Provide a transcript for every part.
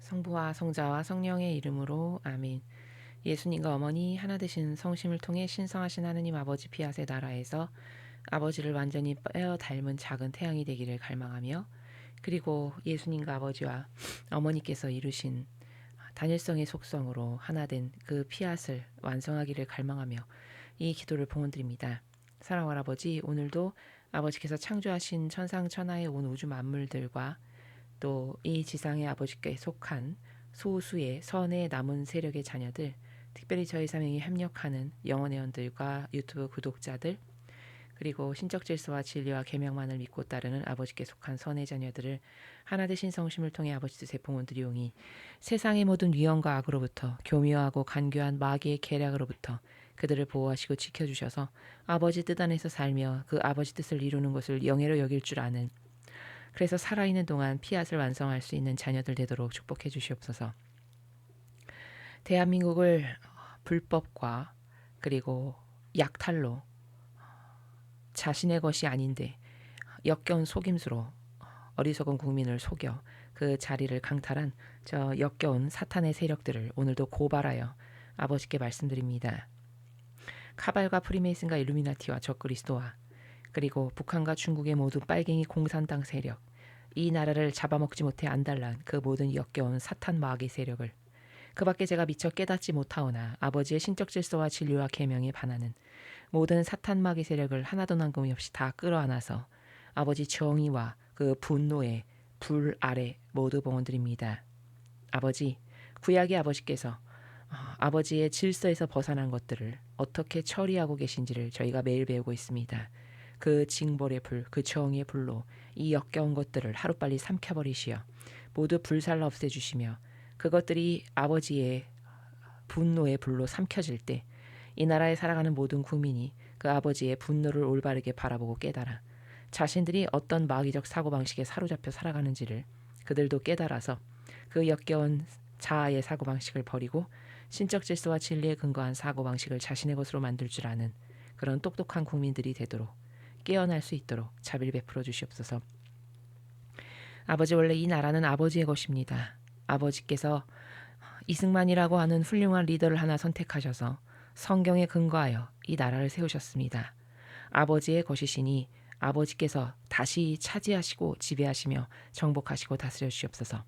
성부와 성자와 성령의 이름으로 아멘. 예수님과 어머니 하나 되신 성심을 통해 신성하신 하느님 아버지 피아세 나라에서 아버지를 완전히 빼어 닮은 작은 태양이 되기를 갈망하며, 그리고 예수님과 아버지와 어머니께서 이루신 단일성의 속성으로 하나된 그 피앗을 완성하기를 갈망하며 이 기도를 봉헌드립니다. 사랑하는 아버지, 오늘도 아버지께서 창조하신 천상천하의 온 우주 만물들과 또 이 지상의 아버지께 속한 소수의 선의 남은 세력의 자녀들, 특별히 저희 사명에 협력하는 영혼의 원들과 유튜브 구독자들, 그리고 신적 질서와 진리와 계명만을 믿고 따르는 아버지께 속한 선의 자녀들을 하나 되신 성심을 통해 아버지 뜻의 봉헌드리오니, 세상의 모든 위험과 악으로부터 교묘하고 간교한 마귀의 계략으로부터 그들을 보호하시고 지켜주셔서 아버지 뜻 안에서 살며 그 아버지 뜻을 이루는 것을 영예로 여길 줄 아는, 그래서 살아있는 동안 피앗을 완성할 수 있는 자녀들 되도록 축복해 주시옵소서. 대한민국을 불법과 그리고 약탈로 자신의 것이 아닌데 역겨운 속임수로 어리석은 국민을 속여 그 자리를 강탈한 저 역겨운 사탄의 세력들을 오늘도 고발하여 아버지께 말씀드립니다. 카발과 프리메이슨과 일루미나티와 적그리스도와 그리고 북한과 중국의 모든 빨갱이 공산당 세력, 이 나라를 잡아먹지 못해 안달난 그 모든 역겨운 사탄 마귀 세력을 그 밖에 제가 미처 깨닫지 못하오나 아버지의 신적 질서와 진리와 계명에 반하는 모든 사탄 마귀 세력을 하나도 남김이 없이 다 끌어안아서 아버지 정의와 그 분노의 불 아래 모두 봉헌드립니다. 아버지, 구약의 아버지께서 아버지의 질서에서 벗어난 것들을 어떻게 처리하고 계신지를 저희가 매일 배우고 있습니다. 그 징벌의 불, 그 정의의 불로 이 역겨운 것들을 하루빨리 삼켜버리시어 모두 불살라 없애주시며, 그것들이 아버지의 분노의 불로 삼켜질 때 이 나라에 살아가는 모든 국민이 그 아버지의 분노를 올바르게 바라보고 깨달아 자신들이 어떤 마귀적 사고방식에 사로잡혀 살아가는지를 그들도 깨달아서 그 역겨운 자아의 사고방식을 버리고 신적 질서와 진리에 근거한 사고방식을 자신의 것으로 만들 줄 아는 그런 똑똑한 국민들이 되도록, 깨어날 수 있도록 자비를 베풀어 주시옵소서. 아버지, 원래 이 나라는 아버지의 것입니다. 아버지께서 이승만이라고 하는 훌륭한 리더를 하나 선택하셔서 성경에 근거하여 이 나라를 세우셨습니다. 아버지의 것이시니 아버지께서 다시 차지하시고 지배하시며 정복하시고 다스려 주시옵소서.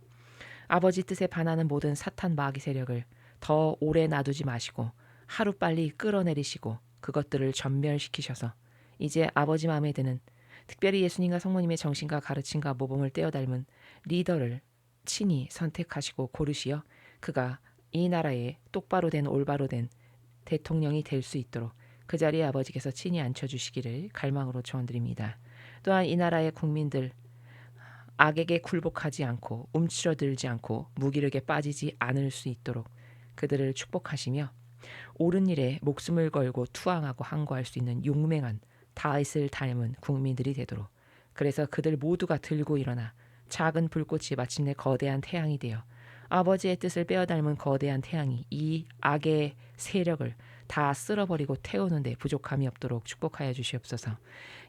아버지 뜻에 반하는 모든 사탄 마귀 세력을 더 오래 놔두지 마시고 하루빨리 끌어내리시고 그것들을 전멸시키셔서 이제 아버지 마음에 드는, 특별히 예수님과 성모님의 정신과 가르침과 모범을 떼어 닮은 리더를 친히 선택하시고 고르시어 그가 이 나라의 똑바로 된 올바로 된 대통령이 될 수 있도록 그 자리에 아버지께서 친히 앉혀주시기를 갈망으로 축원드립니다. 또한 이 나라의 국민들 악에게 굴복하지 않고 움츠러들지 않고 무기력에 빠지지 않을 수 있도록 그들을 축복하시며 옳은 일에 목숨을 걸고 투항하고 항거할 수 있는 용맹한 다윗을 닮은 국민들이 되도록, 그래서 그들 모두가 들고 일어나 작은 불꽃이 마침내 거대한 태양이 되어 아버지의 뜻을 빼어 닮은 거대한 태양이 이 악의 세력을 다 쓸어버리고 태우는 데 부족함이 없도록 축복하여 주시옵소서.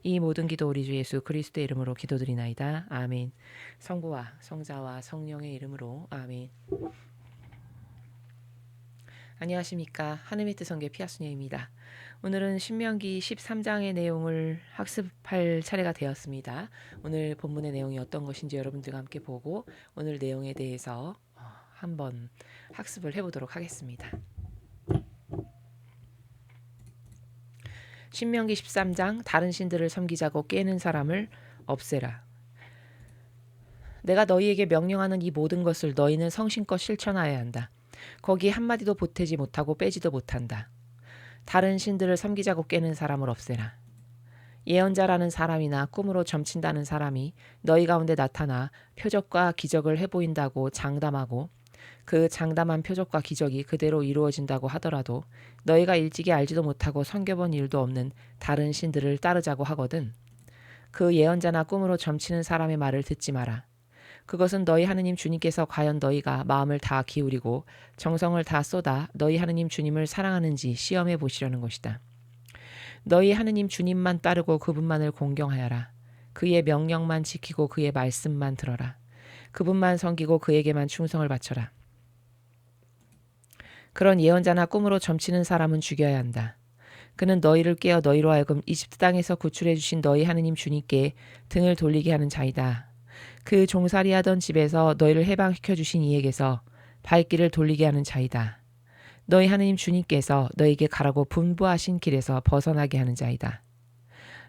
이 모든 기도 우리 주 예수 그리스도의 이름으로 기도드리나이다. 아멘. 성부와 성자와 성령의 이름으로 아멘. 안녕하십니까. 하늘의 뜻 성교 피아수녀입니다. 오늘은 신명기 13장의 내용을 학습할 차례가 되었습니다. 오늘 본문의 내용이 어떤 것인지 여러분들과 함께 보고 오늘 내용에 대해서 한번 학습을 해보도록 하겠습니다. 신명기 13장, 다른 신들을 섬기자고 깨는 사람을 없애라. 내가 너희에게 명령하는 이 모든 것을 너희는 성심껏 실천하여야 한다. 거기에 한마디도 보태지 못하고 빼지도 못한다. 다른 신들을 섬기자고 깨는 사람을 없애라. 예언자라는 사람이나 꿈으로 점친다는 사람이 너희 가운데 나타나 표적과 기적을 해보인다고 장담하고 그 장담한 표적과 기적이 그대로 이루어진다고 하더라도 너희가 일찍이 알지도 못하고 섬겨본 일도 없는 다른 신들을 따르자고 하거든 그 예언자나 꿈으로 점치는 사람의 말을 듣지 마라. 그것은 너희 하느님 주님께서 과연 너희가 마음을 다 기울이고 정성을 다 쏟아 너희 하느님 주님을 사랑하는지 시험해 보시려는 것이다. 너희 하느님 주님만 따르고 그분만을 공경하여라. 그의 명령만 지키고 그의 말씀만 들어라. 그분만 섬기고 그에게만 충성을 바쳐라. 그런 예언자나 꿈으로 점치는 사람은 죽여야 한다. 그는 너희를 깨어 너희로 하여금 이집트 땅에서 구출해 주신 너희 하느님 주님께 등을 돌리게 하는 자이다. 그 종살이하던 집에서 너희를 해방시켜 주신 이에게서 발길을 돌리게 하는 자이다. 너희 하느님 주님께서 너희에게 가라고 분부하신 길에서 벗어나게 하는 자이다.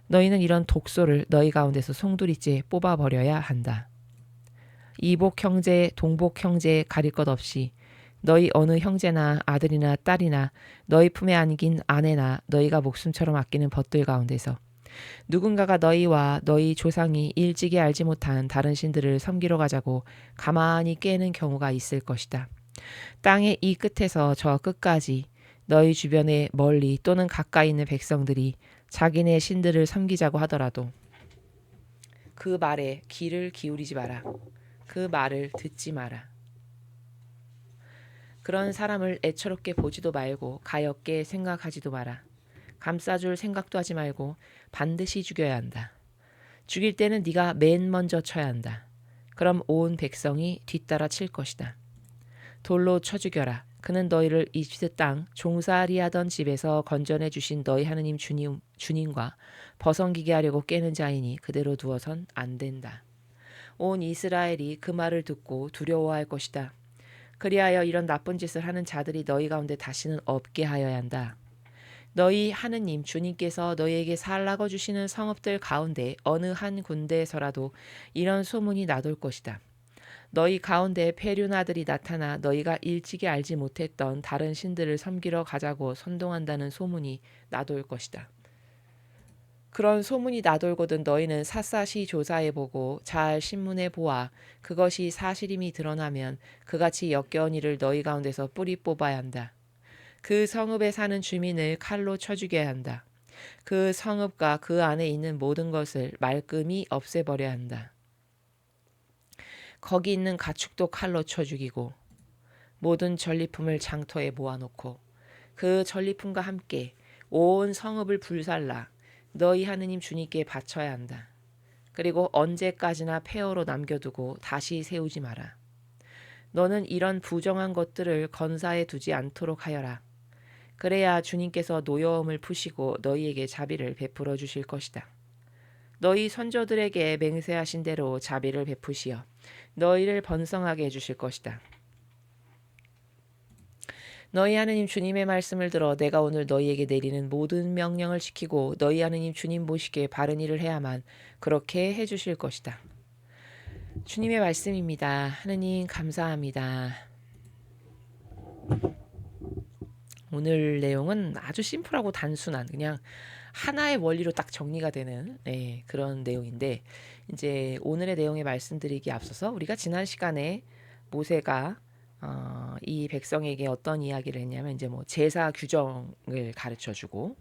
너희는 이런 독소를 너희 가운데서 송두리째 뽑아버려야 한다. 이복 형제, 동복 형제 가릴 것 없이 너희 어느 형제나 아들이나 딸이나 너희 품에 안긴 아내나 너희가 목숨처럼 아끼는 벗들 가운데서 누군가가 너희와 너희 조상이 일찍이 알지 못한 다른 신들을 섬기러 가자고 가만히 깨는 경우가 있을 것이다. 땅의 이 끝에서 저 끝까지 너희 주변에 멀리 또는 가까이 있는 백성들이 자기네 신들을 섬기자고 하더라도 그 말에 귀를 기울이지 마라. 그 말을 듣지 마라. 그런 사람을 애처롭게 보지도 말고 가엾게 생각하지도 마라. 감싸줄 생각도 하지 말고 반드시 죽여야 한다. 죽일 때는 네가 맨 먼저 쳐야 한다. 그럼 온 백성이 뒤따라 칠 것이다. 돌로 쳐 죽여라. 그는 너희를 이집트 땅 종살이하던 집에서 건져내 주신 너희 하느님 주님과 벗어기게 하려고 깨는 자이니 그대로 두어선 안 된다. 온 이스라엘이 그 말을 듣고 두려워할 것이다. 그리하여 이런 나쁜 짓을 하는 자들이 너희 가운데 다시는 없게 하여야 한다. 너희 하느님 주님께서 너희에게 살라고 주시는 성읍들 가운데 어느 한 군데에서라도 이런 소문이 나돌 것이다. 너희 가운데 페륜아들이 나타나 너희가 일찍이 알지 못했던 다른 신들을 섬기러 가자고 선동한다는 소문이 나돌 것이다. 그런 소문이 나돌거든 너희는 샅샅이 조사해보고 잘 신문에 보아 그것이 사실임이 드러나면 그같이 역겨운 일을 너희 가운데서 뿌리 뽑아야 한다. 그 성읍에 사는 주민을 칼로 쳐 죽여야 한다. 그 성읍과 그 안에 있는 모든 것을 말끔히 없애버려야 한다. 거기 있는 가축도 칼로 쳐 죽이고 모든 전리품을 장터에 모아놓고 그 전리품과 함께 온 성읍을 불살라 너희 하느님 주님께 바쳐야 한다. 그리고 언제까지나 폐허로 남겨두고 다시 세우지 마라. 너는 이런 부정한 것들을 건사해 두지 않도록 하여라. 그래야 주님께서 노여움을 푸시고 너희에게 자비를 베풀어 주실 것이다. 너희 선조들에게 맹세하신 대로 자비를 베푸시어 너희를 번성하게 해주실 것이다. 너희 하느님 주님의 말씀을 들어 내가 오늘 너희에게 내리는 모든 명령을 지키고 너희 하느님 주님 보시기에 바른 일을 해야만 그렇게 해주실 것이다. 주님의 말씀입니다. 하느님 감사합니다. 오늘 내용은 아주 심플하고 단순한 그냥 하나의 원리로 딱 정리가 되는 그런 내용인데 이제 오늘의 내용에 말씀드리기 앞서서 우리가 지난 시간에 모세가 이 백성에게 어떤 이야기를 했냐면 이제 뭐 제사 규정을 가르쳐주고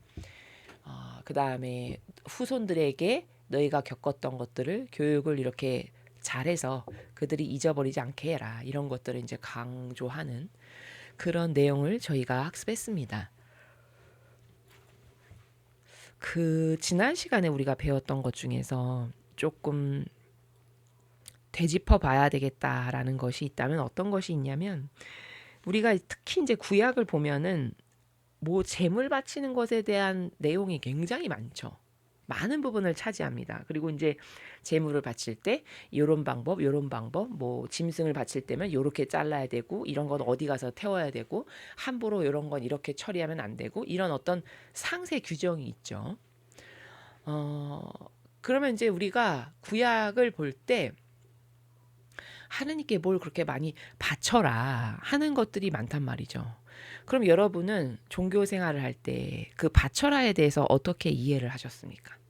그 다음에 후손들에게 너희가 겪었던 것들을 교육을 이렇게 잘해서 그들이 잊어버리지 않게 해라 이런 것들을 이제 강조하는 그런 내용을 저희가 학습했습니다. 그 지난 시간에 우리가 배웠던 것 중에서 조금 되짚어 봐야 되겠다라는 것이 있다면 어떤 것이 있냐면 우리가 특히 이제 구약을 보면은 뭐 제물 바치는 것에 대한 내용이 굉장히 많죠. 많은 부분을 차지합니다. 그리고 이제 제물을 바칠 때 요런 방법, 뭐 짐승을 바칠 때면 요렇게 잘라야 되고 이런 건 어디 가서 태워야 되고 함부로 요런 건 이렇게 처리하면 안 되고 이런 어떤 상세 규정이 있죠. 그러면 이제 우리가 구약을 볼 때 하느님께 뭘 그렇게 많이 바쳐라 하는 것들이 많단 말이죠. 그럼 여러분은 종교 생활을 할 때 그 바쳐라에 대해서 어떻게 이해를 하셨습니까?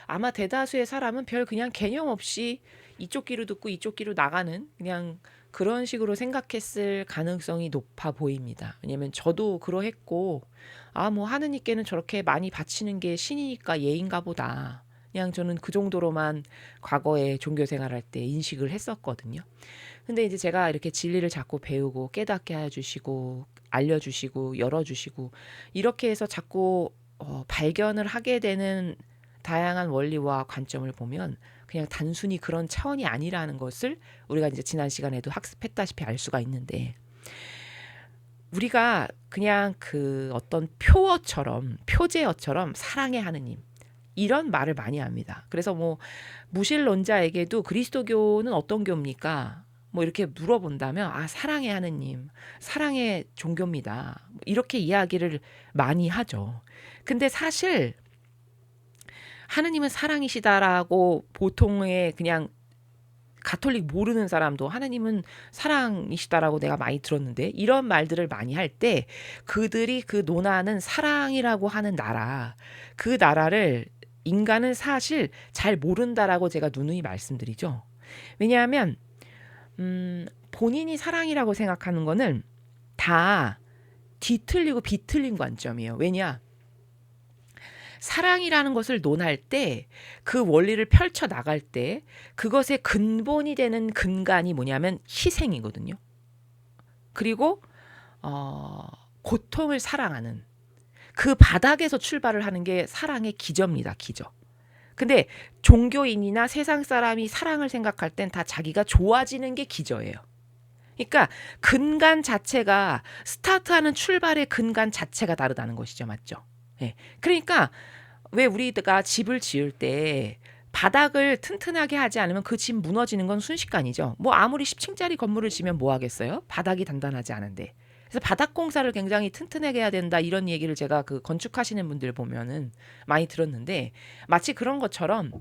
아마 대다수의 사람은 별 그냥 개념 없이 이쪽 귀로 듣고 이쪽 귀로 나가는 그냥 그런 식으로 생각했을 가능성이 높아 보입니다. 왜냐면 저도 그러했고 뭐 하느님께는 저렇게 많이 바치는 게 신이니까 예인가 보다. 그냥 저는 그 정도로만 과거에 종교 생활할 때 인식을 했었거든요. 근데 이제 제가 이렇게 진리를 자꾸 배우고 깨닫게 해주시고 알려주시고 열어주시고 이렇게 해서 자꾸 발견을 하게 되는 다양한 원리와 관점을 보면 그냥 단순히 그런 차원이 아니라는 것을 우리가 이제 지난 시간에도 학습했다시피 알 수가 있는데, 우리가 그냥 그 어떤 표제어처럼 사랑의 하느님 이런 말을 많이 합니다. 그래서 뭐 무신론자에게도 그리스도교는 어떤 교입니까? 뭐 이렇게 물어본다면 사랑의 하느님, 사랑의 종교입니다. 이렇게 이야기를 많이 하죠. 근데 사실 하느님은 사랑이시다라고 보통의 그냥 가톨릭 모르는 사람도 하나님은 사랑이시다라고 내가 많이 들었는데, 이런 말들을 많이 할 때 그들이 그 논하는 사랑이라고 하는 나라, 그 나라를 인간은 사실 잘 모른다라고 제가 누누이 말씀드리죠. 왜냐하면 본인이 사랑이라고 생각하는 거는 다 뒤틀리고 비틀린 관점이에요. 왜냐? 사랑이라는 것을 논할 때, 그 원리를 펼쳐 나갈 때 그것의 근본이 되는 근간이 뭐냐면 희생이거든요. 그리고 고통을 사랑하는 그 바닥에서 출발을 하는 게 사랑의 기저입니다. 기저. 근데 종교인이나 세상 사람이 사랑을 생각할 땐 다 자기가 좋아지는 게 기저예요. 그러니까 근간 자체가, 스타트하는 출발의 근간 자체가 다르다는 것이죠. 맞죠? 예. 그러니까 왜 우리가 집을 지을 때 바닥을 튼튼하게 하지 않으면 그 집 무너지는 건 순식간이죠. 뭐 아무리 10층짜리 건물을 지면 뭐 하겠어요? 바닥이 단단하지 않은데. 그래서 바닥 공사를 굉장히 튼튼하게 해야 된다, 이런 얘기를 제가 그 건축하시는 분들 보면은 많이 들었는데, 마치 그런 것처럼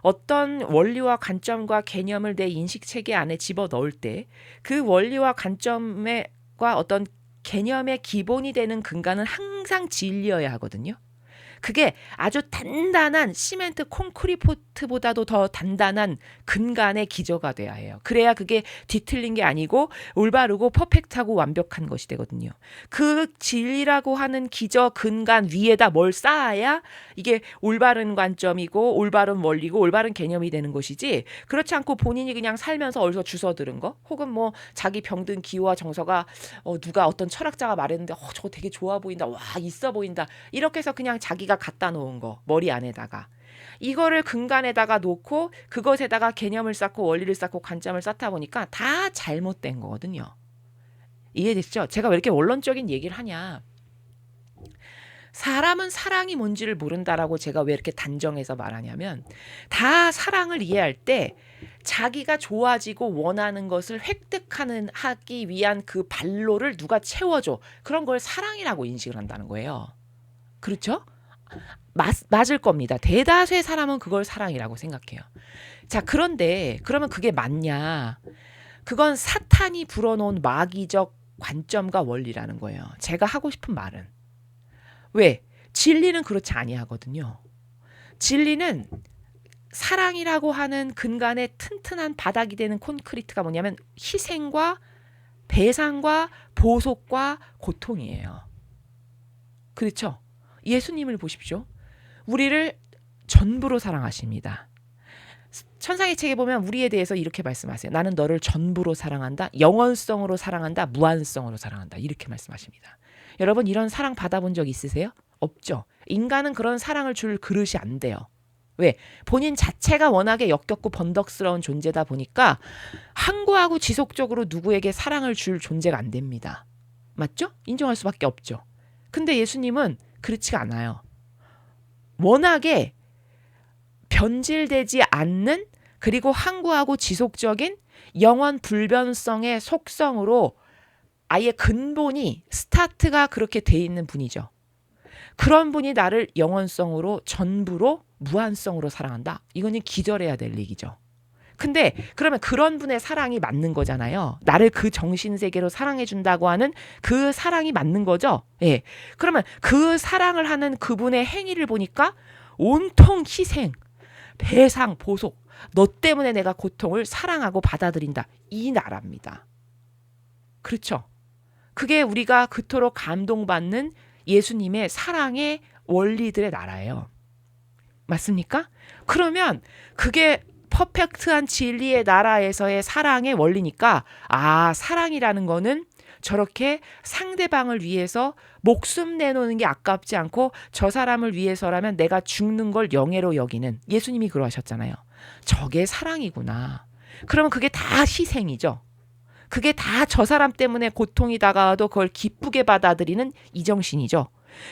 어떤 원리와 관점과 개념을 내 인식 체계 안에 집어 넣을 때 그 원리와 관점과 어떤 개념의 기본이 되는 근간은 항상 진리여야 하거든요. 그게 아주 단단한 시멘트 콘크리트보다도 더 단단한 근간의 기저가 돼야 해요. 그래야 그게 뒤틀린 게 아니고 올바르고 퍼펙트하고 완벽한 것이 되거든요. 그 진리라고 하는 기저 근간 위에다 뭘 쌓아야 이게 올바른 관점이고 올바른 원리고 올바른 개념이 되는 것이지, 그렇지 않고 본인이 그냥 살면서 어디서 주워들은 거, 혹은 뭐 자기 병든 기호와 정서가 누가 어떤 철학자가 말했는데 저거 되게 좋아 보인다, 와 있어 보인다, 이렇게 해서 그냥 자기가 갖다 놓은 거, 머리 안에다가 이거를 근간에다가 놓고 그것에다가 개념을 쌓고 원리를 쌓고 관점을 쌓다 보니까 다 잘못된 거거든요. 이해됐죠? 제가 왜 이렇게 원론적인 얘기를 하냐, 사람은 사랑이 뭔지를 모른다라고 제가 왜 이렇게 단정해서 말하냐면, 다 사랑을 이해할 때 자기가 좋아지고 원하는 것을 하기 위한 그 발로를 누가 채워줘, 그런 걸 사랑이라고 인식을 한다는 거예요. 그렇죠? 맞을 겁니다. 대다수의 사람은 그걸 사랑이라고 생각해요. 자, 그런데 그러면 그게 맞냐? 그건 사탄이 불어놓은 마귀적 관점과 원리라는 거예요. 제가 하고 싶은 말은, 왜? 진리는 그렇지 아니하거든요. 진리는 사랑이라고 하는 근간의 튼튼한 바닥이 되는 콘크리트가 뭐냐면 희생과 배상과 보속과 고통이에요. 그렇죠? 예수님을 보십시오. 우리를 전부로 사랑하십니다. 천상의 책에 보면 우리에 대해서 이렇게 말씀하세요. 나는 너를 전부로 사랑한다. 영원성으로 사랑한다. 무한성으로 사랑한다. 이렇게 말씀하십니다. 여러분, 이런 사랑 받아본 적 있으세요? 없죠. 인간은 그런 사랑을 줄 그릇이 안 돼요. 왜? 본인 자체가 워낙에 역겹고 번덕스러운 존재다 보니까 항구하고 지속적으로 누구에게 사랑을 줄 존재가 안 됩니다. 맞죠? 인정할 수밖에 없죠. 근데 예수님은 그렇지가 않아요. 워낙에 변질되지 않는, 그리고 항구하고 지속적인 영원 불변성의 속성으로 아예 근본이, 스타트가 그렇게 돼 있는 분이죠. 그런 분이 나를 영원성으로, 전부로, 무한성으로 사랑한다. 이거는 기절해야 될 얘기죠. 근데 그러면 그런 분의 사랑이 맞는 거잖아요. 나를 그 정신세계로 사랑해준다고 하는 그 사랑이 맞는 거죠. 예. 그러면 그 사랑을 하는 그분의 행위를 보니까 온통 희생, 배상, 보속, 너 때문에 내가 고통을 사랑하고 받아들인다. 이 나라입니다. 그렇죠? 그게 우리가 그토록 감동받는 예수님의 사랑의 원리들의 나라예요. 맞습니까? 그러면 그게 퍼펙트한 진리의 나라에서의 사랑의 원리니까, 사랑이라는 거는 저렇게 상대방을 위해서 목숨 내놓는 게 아깝지 않고 저 사람을 위해서라면 내가 죽는 걸 영예로 여기는, 예수님이 그러하셨잖아요. 저게 사랑이구나. 그러면 그게 다 희생이죠. 그게 다 저 사람 때문에 고통이 다가와도 그걸 기쁘게 받아들이는 이정신이죠.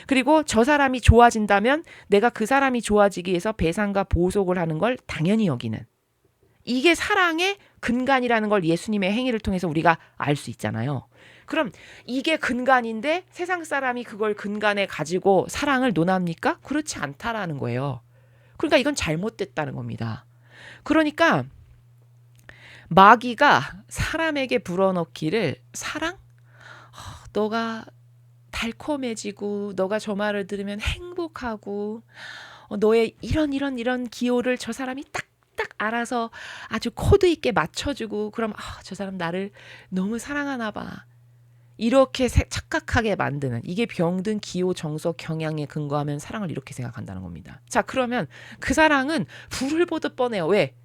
그리고 저 사람이 좋아진다면 내가 그 사람이 좋아지기 위해서 배상과 보속을 하는 걸 당연히 여기는. 이게 사랑의 근간이라는 걸 예수님의 행위를 통해서 우리가 알 수 있잖아요. 그럼 이게 근간인데 세상 사람이 그걸 근간에 가지고 사랑을 논합니까? 그렇지 않다라는 거예요. 그러니까 이건 잘못됐다는 겁니다. 그러니까 마귀가 사람에게 불어넣기를 사랑? 너가 달콤해지고 너가 저 말을 들으면 행복하고 너의 이런 기호를 저 사람이 딱 알아서 아주 코드 있게 맞춰주고 그럼 저 사람 나를 너무 사랑하나 봐. 이렇게 착각하게 만드는 이게 병든 기호 정서 경향에 근거하면 사랑을 이렇게 생각한다는 겁니다. 자, 그러면 그 사랑은 불을 보듯 뻔해요. 왜?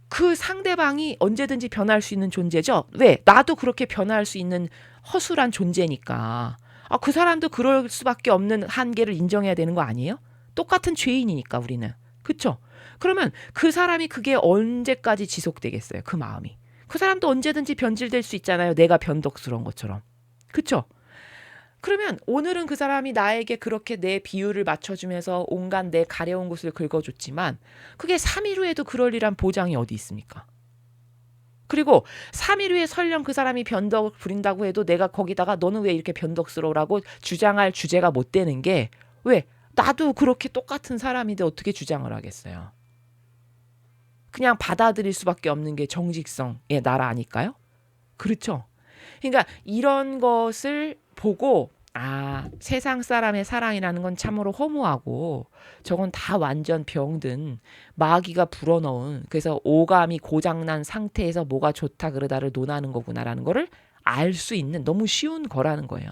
그 상대방이 언제든지 변할 수 있는 존재죠. 왜? 나도 그렇게 변할 수 있는 허술한 존재니까. 그 사람도 그럴 수밖에 없는 한계를 인정해야 되는 거 아니에요? 똑같은 죄인이니까 우리는. 그쵸? 그러면 그 사람이 그게 언제까지 지속되겠어요? 그 마음이. 그 사람도 언제든지 변질될 수 있잖아요. 내가 변덕스러운 것처럼. 그쵸? 그러면 오늘은 그 사람이 나에게 그렇게 내 비율을 맞춰주면서 온갖 내 가려운 곳을 긁어줬지만 그게 3일 후에도 그럴리란 보장이 어디 있습니까? 그리고 3일 후에 설령 그 사람이 변덕을 부린다고 해도 내가 거기다가 너는 왜 이렇게 변덕스러우라고 주장할 주제가 못 되는 게 왜? 나도 그렇게 똑같은 사람인데 어떻게 주장을 하겠어요? 그냥 받아들일 수밖에 없는 게 정직성의 나라 아닐까요? 그렇죠? 그러니까 이런 것을 보고 세상 사람의 사랑이라는 건 참으로 허무하고 저건 다 완전 병든 마귀가 불어넣은 그래서 오감이 고장난 상태에서 뭐가 좋다 그러다를 논하는 거구나라는 거를 알 수 있는 너무 쉬운 거라는 거예요.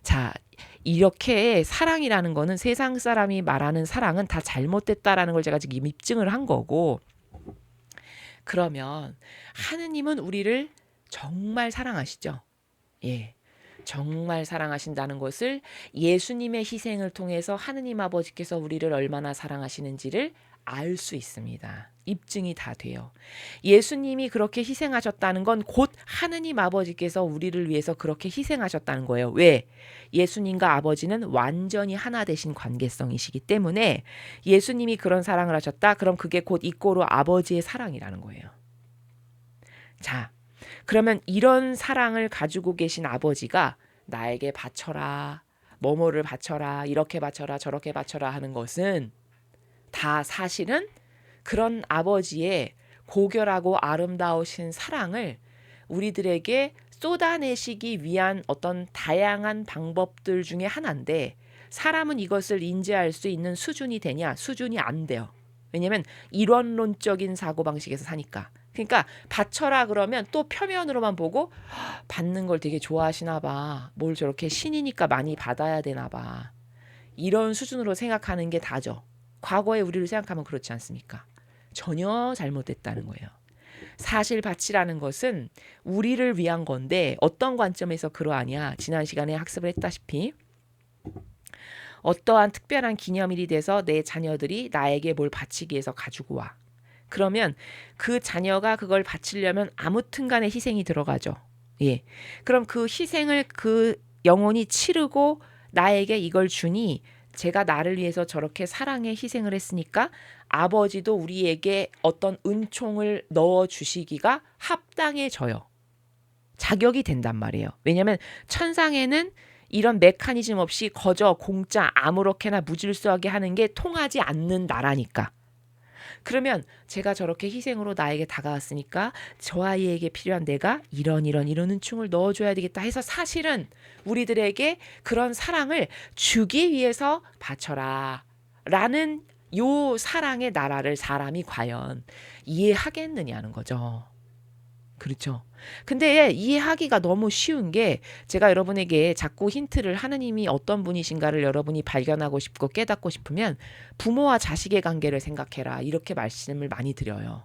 자, 이렇게 사랑이라는 거는 세상 사람이 말하는 사랑은 다 잘못됐다라는 걸 제가 지금 입증을 한 거고 그러면 하느님은 우리를 정말 사랑하시죠? 예. 정말 사랑하신다는 것을 예수님의 희생을 통해서 하느님 아버지께서 우리를 얼마나 사랑하시는지를 알 수 있습니다. 입증이 다 돼요. 예수님이 그렇게 희생하셨다는 건 곧 하느님 아버지께서 우리를 위해서 그렇게 희생하셨다는 거예요. 왜? 예수님과 아버지는 완전히 하나 되신 관계성이시기 때문에 예수님이 그런 사랑을 하셨다. 그럼 그게 곧 이꼬로 아버지의 사랑이라는 거예요. 자, 그러면 이런 사랑을 가지고 계신 아버지가 나에게 바쳐라, 뭐뭐를 바쳐라, 이렇게 바쳐라, 저렇게 바쳐라 하는 것은 다 사실은 그런 아버지의 고결하고 아름다우신 사랑을 우리들에게 쏟아내시기 위한 어떤 다양한 방법들 중에 하나인데 사람은 이것을 인지할 수 있는 수준이 되냐? 수준이 안 돼요. 왜냐하면 이론론적인 사고방식에서 사니까. 그러니까 바쳐라 그러면 또 표면으로만 보고 받는 걸 되게 좋아하시나 봐. 뭘 저렇게 신이니까 많이 받아야 되나 봐. 이런 수준으로 생각하는 게 다죠. 과거의 우리를 생각하면 그렇지 않습니까? 전혀 잘못됐다는 거예요. 사실 바치라는 것은 우리를 위한 건데 어떤 관점에서 그러하냐. 지난 시간에 학습을 했다시피 어떠한 특별한 기념일이 돼서 내 자녀들이 나에게 뭘 바치기 위해서 가지고 와. 그러면 그 자녀가 그걸 바치려면 아무튼 간에 희생이 들어가죠. 예. 그럼 그 희생을 그 영혼이 치르고 나에게 이걸 주니 제가 나를 위해서 저렇게 사랑에 희생을 했으니까 아버지도 우리에게 어떤 은총을 넣어주시기가 합당해져요. 자격이 된단 말이에요. 왜냐하면 천상에는 이런 메커니즘 없이 거저 공짜 아무렇게나 무질서하게 하는 게 통하지 않는 나라니까. 그러면 제가 저렇게 희생으로 나에게 다가왔으니까 저 아이에게 필요한 내가 이런 은총을 넣어줘야 되겠다 해서 사실은 우리들에게 그런 사랑을 주기 위해서 바쳐라 라는 요 사랑의 나라를 사람이 과연 이해하겠느냐는 거죠. 그렇죠. 근데 이해하기가 너무 쉬운 게 제가 여러분에게 자꾸 힌트를 하느님이 어떤 분이신가를 여러분이 발견하고 싶고 깨닫고 싶으면 부모와 자식의 관계를 생각해라 이렇게 말씀을 많이 드려요.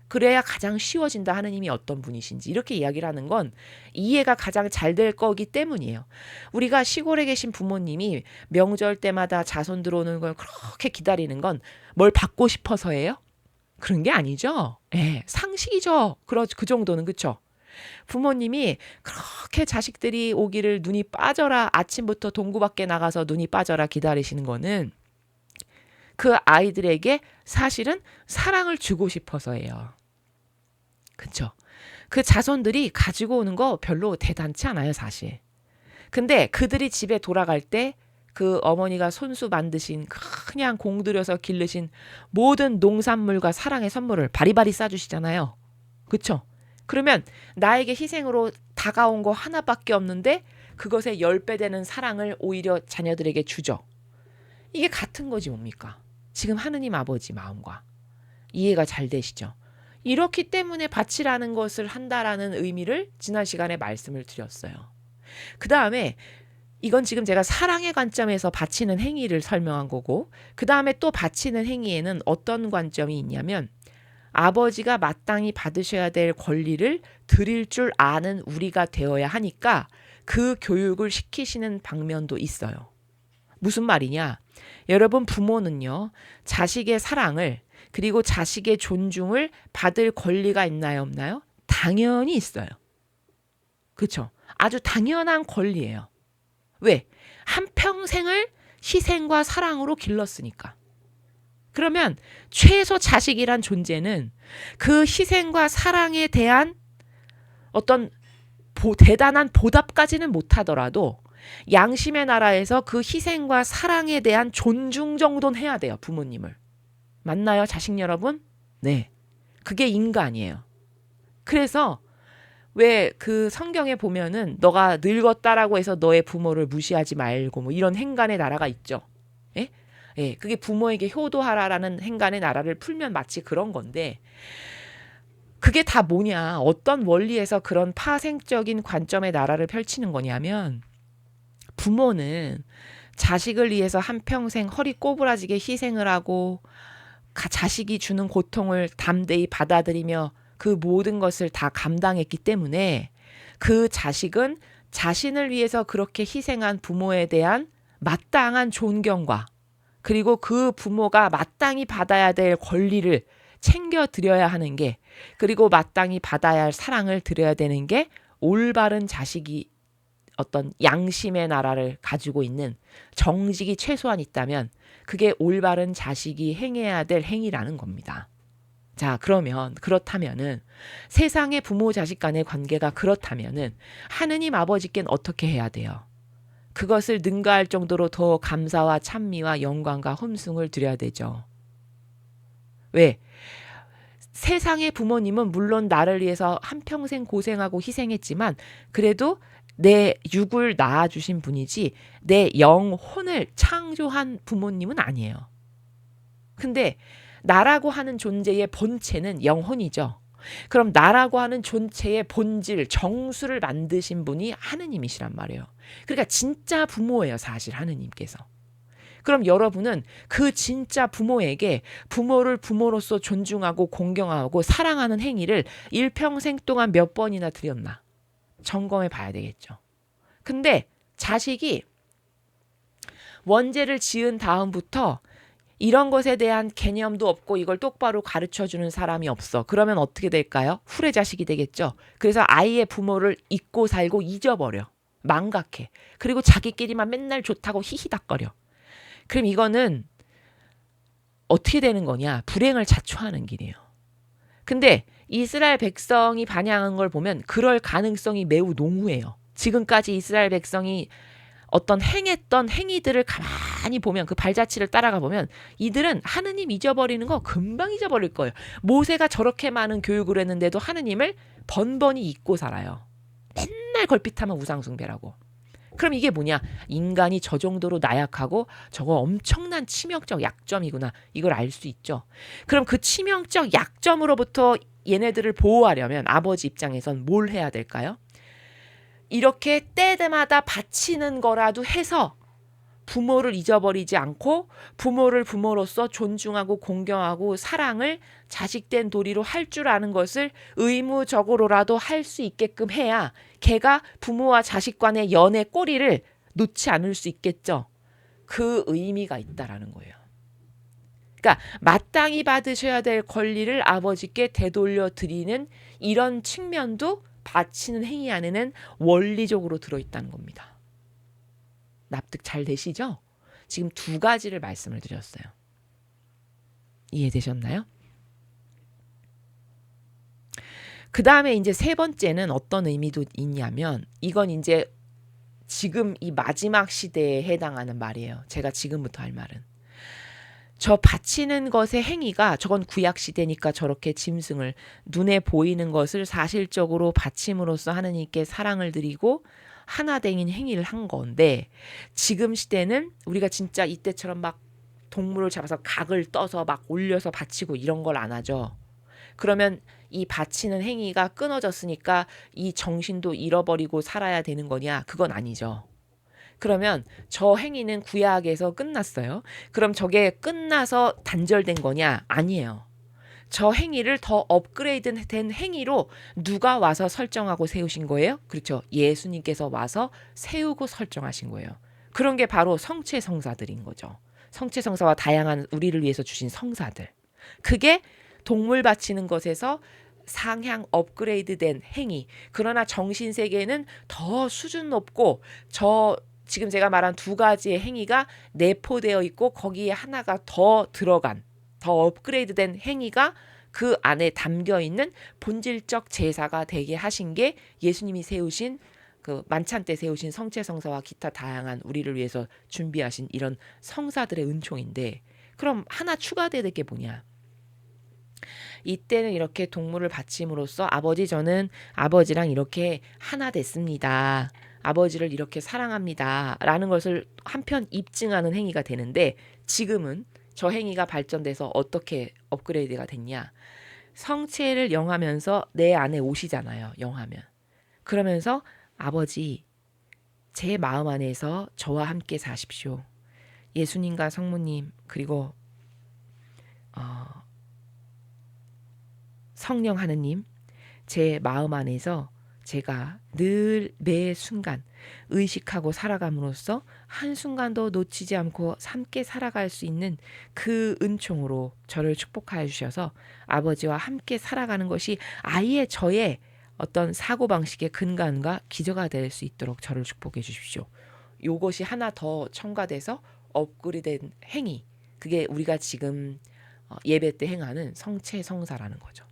그래야 가장 쉬워진다 하느님이 어떤 분이신지 이렇게 이야기를 하는 건 이해가 가장 잘 될 거기 때문이에요. 우리가 시골에 계신 부모님이 명절 때마다 자손 들어오는 걸 그렇게 기다리는 건 뭘 받고 싶어서예요? 그런 게 아니죠. 예, 상식이죠. 그 정도는 그쵸. 부모님이 그렇게 자식들이 오기를 눈이 빠져라 아침부터 동구 밖에 나가서 눈이 빠져라 기다리시는 거는 그 아이들에게 사실은 사랑을 주고 싶어서예요. 그쵸? 그 자손들이 가지고 오는 거 별로 대단치 않아요, 사실. 근데 그들이 집에 돌아갈 때 그 어머니가 손수 만드신 그냥 공들여서 기르신 모든 농산물과 사랑의 선물을 바리바리 싸주시잖아요. 그쵸? 그러면 나에게 희생으로 다가온 거 하나밖에 없는데 그것의 10배 되는 사랑을 오히려 자녀들에게 주죠. 이게 같은 거지 뭡니까? 지금 하느님 아버지 마음과 이해가 잘 되시죠? 이렇기 때문에 바치라는 것을 한다라는 의미를 지난 시간에 말씀을 드렸어요. 그 다음에 이건 지금 제가 사랑의 관점에서 바치는 행위를 설명한 거고 그 다음에 또 바치는 행위에는 어떤 관점이 있냐면 아버지가 마땅히 받으셔야 될 권리를 드릴 줄 아는 우리가 되어야 하니까 그 교육을 시키시는 방면도 있어요. 무슨 말이냐? 여러분 부모는요. 자식의 사랑을 그리고 자식의 존중을 받을 권리가 있나요? 없나요? 당연히 있어요. 그렇죠? 아주 당연한 권리예요. 왜? 한평생을 희생과 사랑으로 길렀으니까. 그러면 최소 자식이란 존재는 그 희생과 사랑에 대한 어떤 대단한 보답까지는 못하더라도 양심의 나라에서 그 희생과 사랑에 대한 존중 정도는 해야 돼요. 부모님을. 맞나요? 자식 여러분? 네. 그게 인간이에요. 그래서 왜 그 성경에 보면은 너가 늙었다라고 해서 너의 부모를 무시하지 말고 뭐 이런 행간의 나라가 있죠. 예? 예, 그게 부모에게 효도하라라는 행간의 나라를 풀면 마치 그런 건데 그게 다 뭐냐? 어떤 원리에서 그런 파생적인 관점의 나라를 펼치는 거냐면 부모는 자식을 위해서 한평생 허리 꼬부라지게 희생을 하고 자식이 주는 고통을 담대히 받아들이며 그 모든 것을 다 감당했기 때문에 그 자식은 자신을 위해서 그렇게 희생한 부모에 대한 마땅한 존경과 그리고 그 부모가 마땅히 받아야 될 권리를 챙겨드려야 하는 게 그리고 마땅히 받아야 할 사랑을 드려야 되는 게 올바른 자식이 어떤 양심의 나라를 가지고 있는 정직이 최소한 있다면 그게 올바른 자식이 행해야 될 행위라는 겁니다. 자, 그렇다면은 세상의 부모 자식 간의 관계가 그렇다면은 하느님 아버지께는 어떻게 해야 돼요? 그것을 능가할 정도로 더 감사와 찬미와 영광과 흠숭을 드려야 되죠. 왜? 세상의 부모님은 물론 나를 위해서 한평생 고생하고 희생했지만 그래도 내 육을 낳아주신 분이지 내 영혼을 창조한 부모님은 아니에요. 근데 나라고 하는 존재의 본체는 영혼이죠. 그럼 나라고 하는 존재의 본질, 정수를 만드신 분이 하느님이시란 말이에요. 그러니까 진짜 부모예요, 사실 하느님께서. 그럼 여러분은 그 진짜 부모에게 부모를 부모로서 존중하고 공경하고 사랑하는 행위를 일평생 동안 몇 번이나 드렸나? 점검해 봐야 되겠죠. 근데 자식이 원죄를 지은 다음부터 이런 것에 대한 개념도 없고 이걸 똑바로 가르쳐주는 사람이 없어. 그러면 어떻게 될까요? 후레자식이 되겠죠. 그래서 아이의 부모를 잊고 살고 잊어버려. 망각해. 그리고 자기끼리만 맨날 좋다고 히히닥거려. 그럼 이거는 어떻게 되는 거냐? 불행을 자초하는 길이에요. 근데 이스라엘 백성이 반향한 걸 보면 그럴 가능성이 매우 농후해요. 지금까지 이스라엘 백성이 어떤 행했던 행위들을 가만히 보면 그 발자취를 따라가 보면 이들은 하느님 잊어버리는 거 금방 잊어버릴 거예요. 모세가 저렇게 많은 교육을 했는데도 하느님을 번번이 잊고 살아요. 맨날 걸핏하면 우상숭배라고. 그럼 이게 뭐냐? 인간이 저 정도로 나약하고 저거 엄청난 치명적 약점이구나. 이걸 알 수 있죠. 그럼 그 치명적 약점으로부터 얘네들을 보호하려면 아버지 입장에선 뭘 해야 될까요? 이렇게 때마다 바치는 거라도 해서 부모를 잊어버리지 않고 부모를 부모로서 존중하고 공경하고 사랑을 자식된 도리로 할 줄 아는 것을 의무적으로라도 할 수 있게끔 해야 걔가 부모와 자식 간의 연애 꼬리를 놓지 않을 수 있겠죠. 그 의미가 있다라는 거예요. 그러니까 마땅히 받으셔야 될 권리를 아버지께 되돌려 드리는 이런 측면도 바치는 행위 안에는 원리적으로 들어있다는 겁니다. 납득 잘 되시죠? 지금 두 가지를 말씀을 드렸어요. 이해되셨나요? 그 다음에 이제 세 번째는 어떤 의미도 있냐면 이건 이제 지금 이 마지막 시대에 해당하는 말이에요. 제가 지금부터 할 말은. 저 바치는 것의 행위가 저건 구약 시대니까 저렇게 짐승을 눈에 보이는 것을 사실적으로 바침으로써 하느님께 사랑을 드리고 하나 되는 행위를 한 건데 지금 시대는 우리가 진짜 이때처럼 막 동물을 잡아서 각을 떠서 막 올려서 바치고 이런 걸 안 하죠. 그러면 이 바치는 행위가 끊어졌으니까 이 정신도 잃어버리고 살아야 되는 거냐? 그건 아니죠. 그러면 저 행위는 구약에서 끝났어요. 그럼 저게 끝나서 단절된 거냐? 아니에요. 저 행위를 더 업그레이드된 행위로 누가 와서 설정하고 세우신 거예요? 그렇죠. 예수님께서 와서 세우고 설정하신 거예요. 그런 게 바로 성체 성사들인 거죠. 성체 성사와 다양한 우리를 위해서 주신 성사들. 그게 동물 바치는 것에서 상향 업그레이드된 행위. 그러나 정신세계는 더 수준 높고 저 지금 제가 말한 두 가지의 행위가 내포되어 있고 거기에 하나가 더 들어간 더 업그레이드된 행위가 그 안에 담겨 있는 본질적 제사가 되게 하신 게 예수님이 세우신 그 만찬 때 세우신 성체 성사와 기타 다양한 우리를 위해서 준비하신 이런 성사들의 은총인데 그럼 하나 추가되는 게 뭐냐? 이때는 이렇게 동물을 바침으로써 아버지 저는 아버지랑 이렇게 하나 됐습니다. 아버지를 이렇게 사랑합니다. 라는 것을 한편 입증하는 행위가 되는데 지금은 저 행위가 발전돼서 어떻게 업그레이드가 됐냐. 성체를 영하면서 내 안에 오시잖아요. 영하면. 그러면서 아버지 제 마음 안에서 저와 함께 사십시오. 예수님과 성모님 그리고 성령 하느님 제 마음 안에서 제가 늘 매 순간 의식하고 살아감으로써 한순간도 놓치지 않고 함께 살아갈 수 있는 그 은총으로 저를 축복하여 주셔서 아버지와 함께 살아가는 것이 아예 저의 어떤 사고방식의 근간과 기저가 될 수 있도록 저를 축복해 주십시오. 요것이 하나 더 첨가돼서 업그레이드된 행위. 그게 우리가 지금 예배 때 행하는 성체 성사라는 거죠.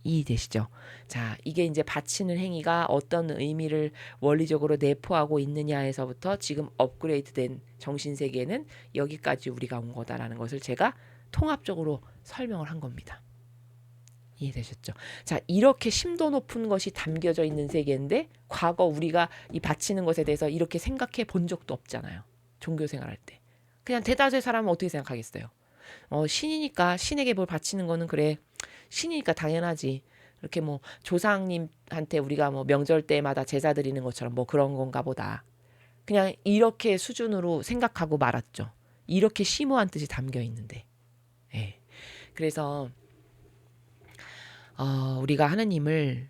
이해되시죠? 자, 이게 이제 바치는 행위가 어떤 의미를 원리적으로 내포하고 있느냐에서부터 지금 업그레이드된 정신세계는 여기까지 우리가 온 거다라는 것을 제가 통합적으로 설명을 한 겁니다. 이해되셨죠? 자, 이렇게 심도 높은 것이 담겨져 있는 세계인데 과거 우리가 이 바치는 것에 대해서 이렇게 생각해 본 적도 없잖아요. 종교 생활할 때. 그냥 대다수의 사람은 어떻게 생각하겠어요? 신이니까 신에게 뭘 바치는 거는 그래. 신이니까 당연하지. 이렇게 뭐 조상님한테 우리가 뭐 명절 때마다 제사 드리는 것처럼 뭐 그런 건가 보다. 그냥 이렇게 수준으로 생각하고 말았죠. 이렇게 심오한 뜻이 담겨 있는데. 예. 그래서 우리가 하느님을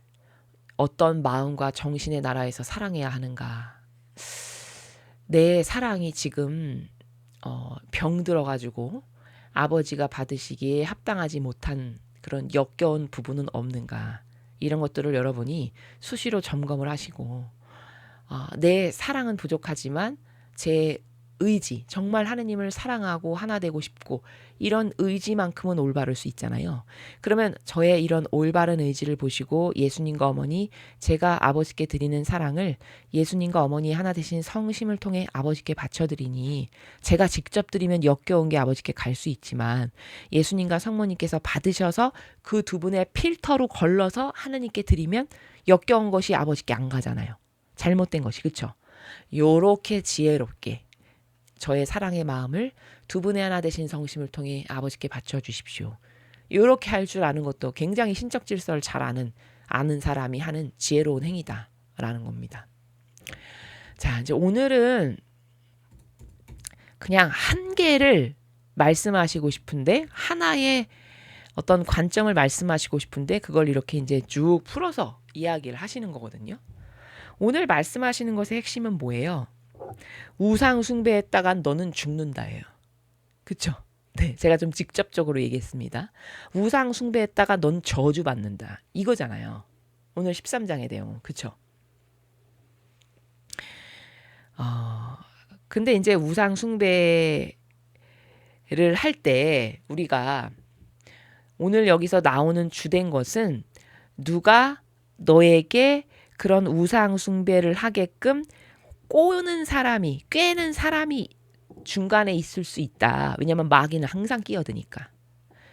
어떤 마음과 정신의 나라에서 사랑해야 하는가. 내 사랑이 지금 병들어가지고 아버지가 받으시기에 합당하지 못한 그런 역겨운 부분은 없는가. 이런 것들을 여러분이 수시로 점검을 하시고 내 사랑은 부족하지만 제 의지, 정말 하느님을 사랑하고 하나 되고 싶고 이런 의지만큼은 올바를 수 있잖아요. 그러면 저의 이런 올바른 의지를 보시고 예수님과 어머니 제가 아버지께 드리는 사랑을 예수님과 어머니 하나 되신 성심을 통해 아버지께 바쳐드리니 제가 직접 드리면 역겨운 게 아버지께 갈 수 있지만 예수님과 성모님께서 받으셔서 그 두 분의 필터로 걸러서 하느님께 드리면 역겨운 것이 아버지께 안 가잖아요. 잘못된 것이. 그렇죠? 요렇게 지혜롭게 저의 사랑의 마음을 두 분의 하나 되신 성심을 통해 아버지께 바쳐주십시오. 이렇게 할 줄 아는 것도 굉장히 신적 질서를 잘 아는 사람이 하는 지혜로운 행위다라는 겁니다. 자, 이제 오늘은 그냥 한 개를 말씀하시고 싶은데 하나의 어떤 관점을 말씀하시고 싶은데 그걸 이렇게 이제 쭉 풀어서 이야기를 하시는 거거든요. 오늘 말씀하시는 것의 핵심은 뭐예요? 우상 숭배했다간 너는 죽는다예요. 그쵸? 네, 제가 좀 직접적으로 얘기했습니다. 우상 숭배했다가 넌 저주받는다. 이거잖아요. 오늘 13장의 내용은. 그쵸? 근데 이제 우상 숭배를 할 때 우리가 오늘 여기서 나오는 주된 것은 누가 너에게 그런 우상 숭배를 하게끔 꿰는 사람이 중간에 있을 수 있다. 왜냐면 마귀는 항상 끼어드니까.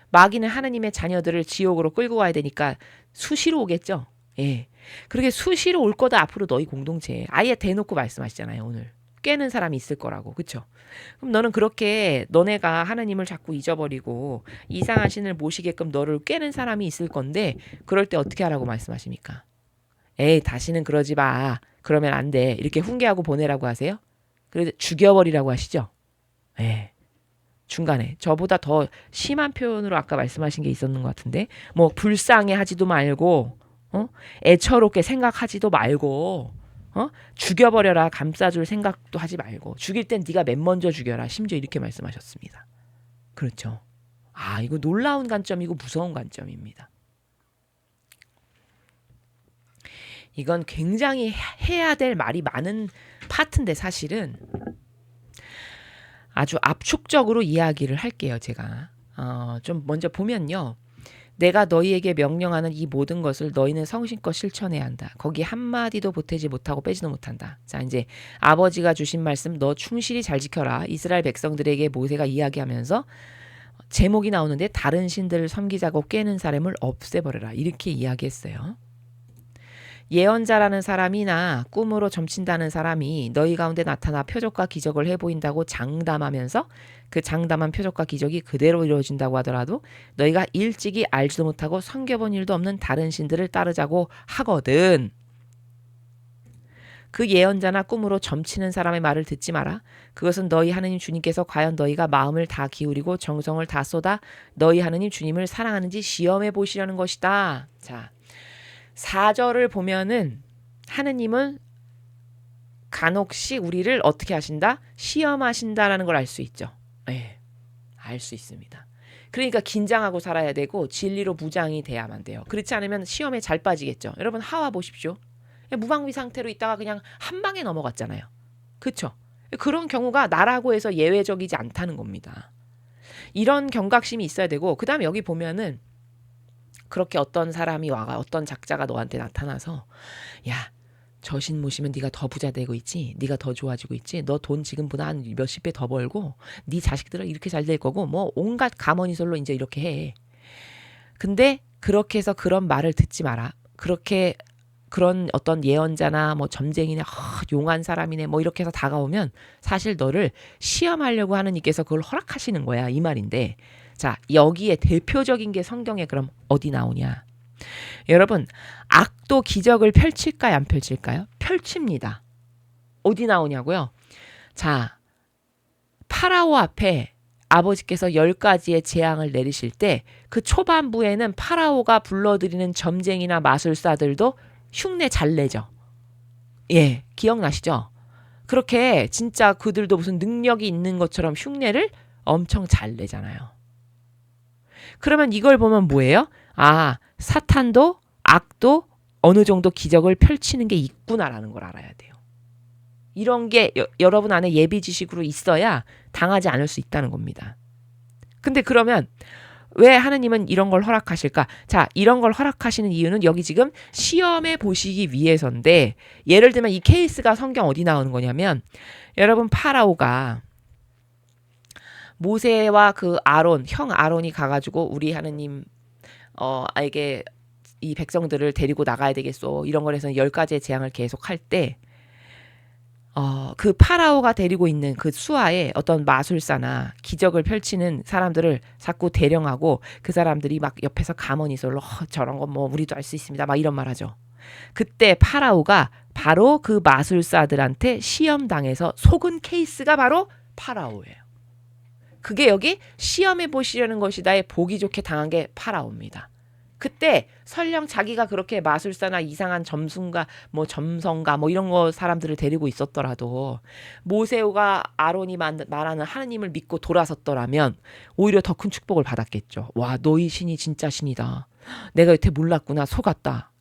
마귀는 하느님의 자녀들을 지옥으로 끌고 가야 되니까 수시로 오겠죠. 예. 그렇게 수시로 올 거다 앞으로 너희 공동체에. 아예 대놓고 말씀하시잖아요. 오늘. 꿰는 사람이 있을 거라고. 그쵸? 그럼 너는 그렇게 너네가 하느님을 자꾸 잊어버리고 이상한 신을 모시게끔 너를 꿰는 사람이 있을 건데 그럴 때 어떻게 하라고 말씀하십니까? 에이 다시는 그러지 마. 그러면 안 돼. 이렇게 훈계하고 보내라고 하세요? 그래서 죽여버리라고 하시죠? 예. 중간에 저보다 더 심한 표현으로 아까 말씀하신 게 있었는 것 같은데 뭐 불쌍해 하지도 말고 애처롭게 생각하지도 말고 죽여버려라 감싸줄 생각도 하지 말고 죽일 땐 네가 맨 먼저 죽여라 심지어 이렇게 말씀하셨습니다. 그렇죠. 아 이거 놀라운 관점이고 무서운 관점입니다. 이건 굉장히 해야 될 말이 많은 파트인데 사실은 아주 압축적으로 이야기를 할게요. 제가 좀 먼저 보면요. 내가 너희에게 명령하는 이 모든 것을 너희는 성심껏 실천해야 한다. 거기 한마디도 보태지 못하고 빼지도 못한다. 자 이제 아버지가 주신 말씀 너 충실히 잘 지켜라. 이스라엘 백성들에게 모세가 이야기하면서 제목이 나오는데 다른 신들을 섬기자고 꿰는 사람을 없애버려라. 이렇게 이야기했어요. 예언자라는 사람이나 꿈으로 점친다는 사람이 너희 가운데 나타나 표적과 기적을 해보인다고 장담하면서 그 장담한 표적과 기적이 그대로 이루어진다고 하더라도 너희가 일찍이 알지도 못하고 섬겨본 일도 없는 다른 신들을 따르자고 하거든. 그 예언자나 꿈으로 점치는 사람의 말을 듣지 마라. 그것은 너희 하느님 주님께서 과연 너희가 마음을 다 기울이고 정성을 다 쏟아 너희 하느님 주님을 사랑하는지 시험해 보시려는 것이다. 자. 4절을 보면은 하느님은 간혹씩 우리를 어떻게 하신다? 시험하신다라는 걸 알 수 있죠. 네, 알 수 있습니다. 그러니까 긴장하고 살아야 되고 진리로 무장이 돼야만 돼요. 그렇지 않으면 시험에 잘 빠지겠죠. 여러분 하와 보십시오. 무방비 상태로 있다가 그냥 한 방에 넘어갔잖아요. 그렇죠? 그런 경우가 나라고 해서 예외적이지 않다는 겁니다. 이런 경각심이 있어야 되고 그 다음에 여기 보면은 그렇게 어떤 사람이 와가 어떤 작자가 너한테 나타나서 야 저 신 모시면 네가 더 부자 되고 있지 네가 더 좋아지고 있지 너 돈 지금보다 한 몇십 배 더 벌고 네 자식들은 이렇게 잘 될 거고 뭐 온갖 가머니설로 이제 이렇게 해. 근데 그렇게 해서 그런 말을 듣지 마라. 그렇게 그런 어떤 예언자나 뭐 점쟁이네 용한 사람이네 뭐 이렇게 해서 다가오면 사실 너를 시험하려고 하느님께서 그걸 허락하시는 거야 이 말인데 자 여기에 대표적인 게 성경에 그럼 어디 나오냐. 여러분 악도 기적을 펼칠까요 안 펼칠까요? 펼칩니다. 어디 나오냐고요? 자 파라오 앞에 아버지께서 10가지의 재앙을 내리실 때 그 초반부에는 파라오가 불러들이는 점쟁이나 마술사들도 흉내 잘 내죠. 예, 기억나시죠? 그렇게 진짜 그들도 무슨 능력이 있는 것처럼 흉내를 엄청 잘 내잖아요. 그러면 이걸 보면 뭐예요? 아, 사탄도 악도 어느 정도 기적을 펼치는 게 있구나라는 걸 알아야 돼요. 이런 게 여러분 안에 예비 지식으로 있어야 당하지 않을 수 있다는 겁니다. 근데 그러면 왜 하느님은 이런 걸 허락하실까? 자, 이런 걸 허락하시는 이유는 여기 지금 시험해 보시기 위해서인데 예를 들면 이 케이스가 성경 어디 나오는 거냐면 여러분 파라오가 모세와 그 아론, 형 아론이 가가지고 우리 하느님 에게 이 백성들을 데리고 나가야 되겠소. 이런 걸 해서 10가지의 재앙을 계속 할 때 그 파라오가 데리고 있는 그 수하에 어떤 마술사나 기적을 펼치는 사람들을 자꾸 대령하고 그 사람들이 막 옆에서 가머니설로 저런 건 뭐 우리도 할 수 있습니다. 막 이런 말 하죠. 그때 파라오가 바로 그 마술사들한테 시험당해서 속은 케이스가 바로 파라오예요. 그게 여기 시험해 보시려는 것이다에 보기 좋게 당한 게 파라오입니다. 그때 설령 자기가 그렇게 마술사나 이상한 점순가 뭐 점성가 뭐 이런 거 사람들을 데리고 있었더라도 모세오가 아론이 말하는 하느님을 믿고 돌아섰더라면 오히려 더 큰 축복을 받았겠죠. 와, 너희 신이 진짜 신이다. 내가 여태 몰랐구나. 속았다.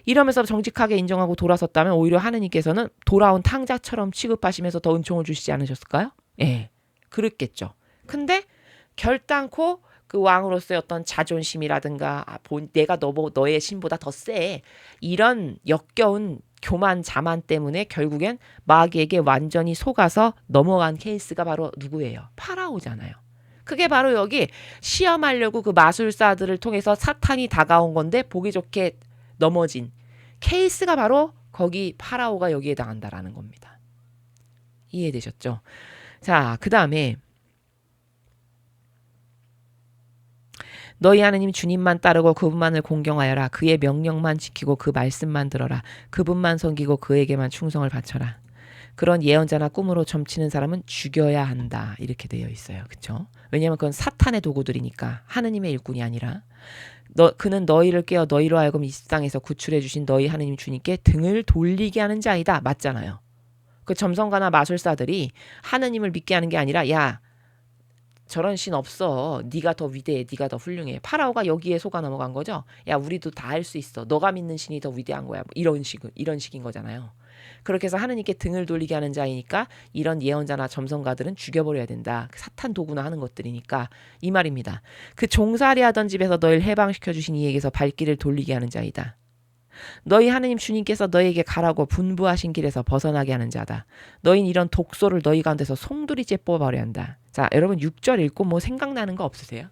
이러면서 정직하게 인정하고 돌아섰다면 오히려 하느님께서는 돌아온 탕자처럼 취급하시면서 더 은총을 주시지 않으셨을까요? 예, 그랬겠죠. 근데 결단코 그 왕으로서의 어떤 자존심이라든가 내가 너의 신보다 더 세. 이런 역겨운 교만 자만 때문에 결국엔 마귀에게 완전히 속아서 넘어간 케이스가 바로 누구예요? 파라오잖아요. 그게 바로 여기 시험하려고 그 마술사들을 통해서 사탄이 다가온 건데 보기 좋게 넘어진 케이스가 바로 거기 파라오가 여기에 당한다라는 겁니다. 이해되셨죠? 자, 그 다음에 너희 하느님 주님만 따르고 그분만을 공경하여라. 그의 명령만 지키고 그 말씀만 들어라. 그분만 섬기고 그에게만 충성을 바쳐라. 그런 예언자나 꿈으로 점치는 사람은 죽여야 한다. 이렇게 되어 있어요. 그렇죠? 왜냐하면 그건 사탄의 도구들이니까 하느님의 일꾼이 아니라 그는 너희를 깨어 너희로 하여금 이 땅에서 구출해 주신 너희 하느님 주님께 등을 돌리게 하는 자이다. 맞잖아요. 그 점성가나 마술사들이 하느님을 믿게 하는 게 아니라 야 저런 신 없어. 네가 더 위대해. 네가 더 훌륭해. 파라오가 여기에 속아 넘어간 거죠. 야 우리도 다 할 수 있어. 너가 믿는 신이 더 위대한 거야. 뭐 이런 식인 거잖아요. 그렇게 해서 하느님께 등을 돌리게 하는 자이니까 이런 예언자나 점성가들은 죽여버려야 된다. 사탄 도구나 하는 것들이니까 이 말입니다. 그 종살이 하던 집에서 너희를 해방시켜 주신 이에게서 발길을 돌리게 하는 자이다. 너희 하느님 주님께서 너희에게 가라고 분부하신 길에서 벗어나게 하는 자다. 너희는 이런 독소를 너희 가운데서 송두리째 뽑아버려야 한다. 자, 여러분 6절 읽고 뭐 생각나는 거 없으세요?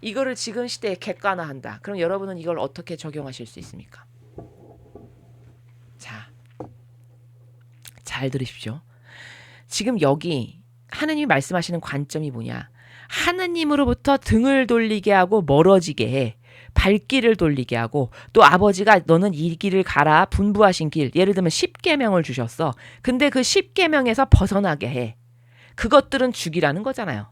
이거를 지금 시대에 객관화한다. 그럼 여러분은 이걸 어떻게 적용하실 수 있습니까? 자, 잘 들으십시오. 지금 여기 하느님이 말씀하시는 관점이 뭐냐? 하느님으로부터 등을 돌리게 하고 멀어지게 해. 발길을 돌리게 하고 또 아버지가 너는 이 길을 가라 분부하신 길 예를 들면 10계명을 주셨어. 근데 그 10계명에서 벗어나게 해. 그것들은 죽이라는 거잖아요.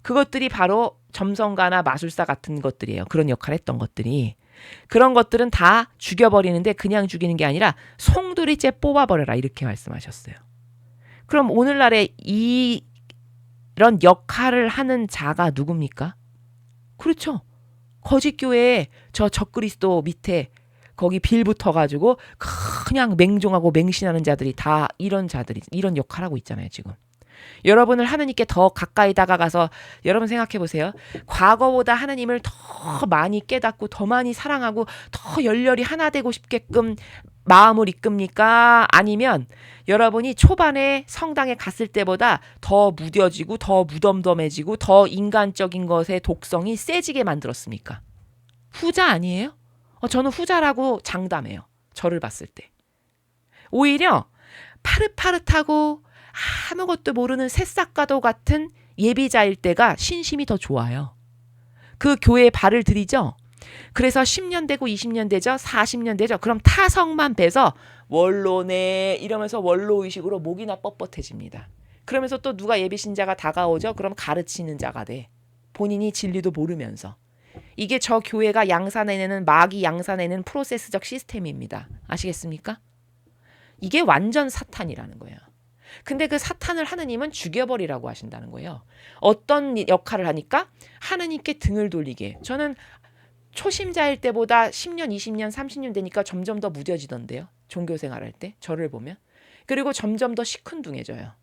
그것들이 바로 점성가나 마술사 같은 것들이에요. 그런 역할을 했던 것들이. 그런 것들은 다 죽여버리는데 그냥 죽이는 게 아니라 송두리째 뽑아버려라 이렇게 말씀하셨어요. 그럼 오늘날에 이런 역할을 하는 자가 누굽니까? 그렇죠. 거짓교회에 저 적그리스도 밑에 거기 빌 붙어가지고 그냥 맹종하고 맹신하는 자들이 다 이런 자들이 이런 역할하고 있잖아요 지금. 여러분을 하느님께 더 가까이 다가가서 여러분 생각해 보세요. 과거보다 하느님을 더 많이 깨닫고 더 많이 사랑하고 더 열렬히 하나 되고 싶게끔 마음을 이끕니까? 아니면 여러분이 초반에 성당에 갔을 때보다 더 무뎌지고 더 무덤덤해지고 더 인간적인 것의 독성이 세지게 만들었습니까? 후자 아니에요? 저는 후자라고 장담해요. 저를 봤을 때. 오히려 파릇파릇하고 아무것도 모르는 새싹과도 같은 예비자일 때가 신심이 더 좋아요. 그 교회에 발을 들이죠. 그래서 10년 되고 20년 되죠. 40년 되죠. 그럼 타성만 빼서 원로네 이러면서 원로의식으로 목이나 뻣뻣해집니다. 그러면서 또 누가 예비신자가 다가오죠. 그럼 가르치는 자가 돼. 본인이 진리도 모르면서. 이게 저 교회가 양산해내는 마귀 양산해내는 프로세스적 시스템입니다. 아시겠습니까? 이게 완전 사탄이라는 거예요. 근데 그 사탄을 하느님은 죽여버리라고 하신다는 거예요. 어떤 역할을 하니까? 하느님께 등을 돌리게. 저는 초심자일 때보다 10년, 20년, 30년 되니까 점점 더 무뎌지던데요. 종교생활 할 때 저를 보면. 그리고 점점 더 시큰둥해져요.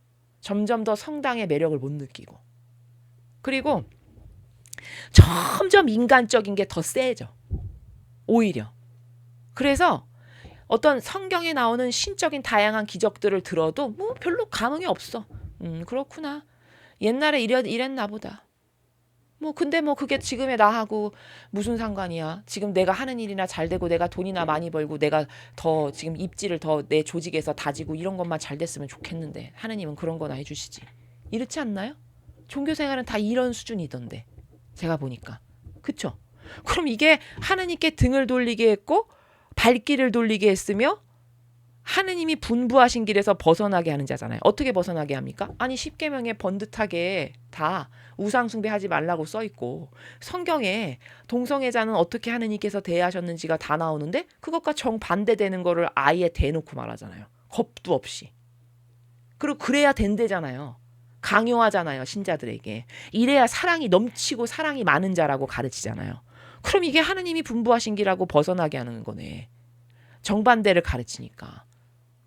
점점 더 성당의 매력을 못 느끼고. 그리고 점점 인간적인 게 더 세져. 오히려. 그래서 어떤 성경에 나오는 신적인 다양한 기적들을 들어도 뭐 별로 감흥이 없어. 그렇구나. 옛날에 이랬나 보다. 근데 그게 지금의 나하고 무슨 상관이야. 지금 내가 하는 일이나 잘 되고 내가 돈이나 많이 벌고 내가 더 지금 입지를 더 내 조직에서 다지고 이런 것만 잘 됐으면 좋겠는데 하느님은 그런 거나 해주시지. 이렇지 않나요? 종교생활은 다 이런 수준이던데 제가 보니까. 그쵸? 그럼 이게 하느님께 등을 돌리게 했고 발길을 돌리게 했으며 하느님이 분부하신 길에서 벗어나게 하는 자잖아요. 어떻게 벗어나게 합니까? 아니 10계명에 번듯하게 다 우상 숭배하지 말라고 써 있고 성경에 동성애자는 어떻게 하느님께서 대하셨는지가 다 나오는데 그것과 정반대되는 거를 아예 대놓고 말하잖아요. 겁도 없이. 그리고 그래야 된대잖아요. 강요하잖아요. 신자들에게. 이래야 사랑이 넘치고 사랑이 많은 자라고 가르치잖아요. 그럼 이게 하느님이 분부하신 길하고 벗어나게 하는 거네. 정반대를 가르치니까.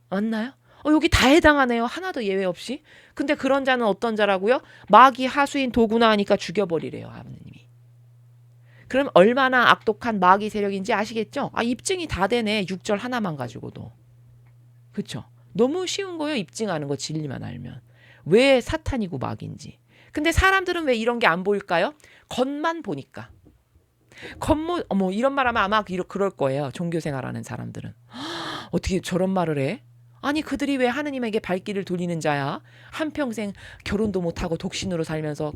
맞나요? 여기 다 해당하네요. 하나도 예외 없이. 근데 그런 자는 어떤 자라고요? 마귀 하수인 도구나 하니까 죽여버리래요. 하느님이. 그럼 얼마나 악독한 마귀 세력인지 아시겠죠? 입증이 다 되네. 6절 하나만 가지고도. 그렇죠? 너무 쉬운 거예요. 입증하는 거 진리만 알면. 왜 사탄이고 마귀인지. 근데 사람들은 왜 이런 게 안 보일까요? 겉만 보니까. 이런 말 하면 아마 그럴 거예요. 종교생활하는 사람들은. 어떻게 저런 말을 해? 아니 그들이 왜 하느님에게 발길을 돌리는 자야? 한평생 결혼도 못하고 독신으로 살면서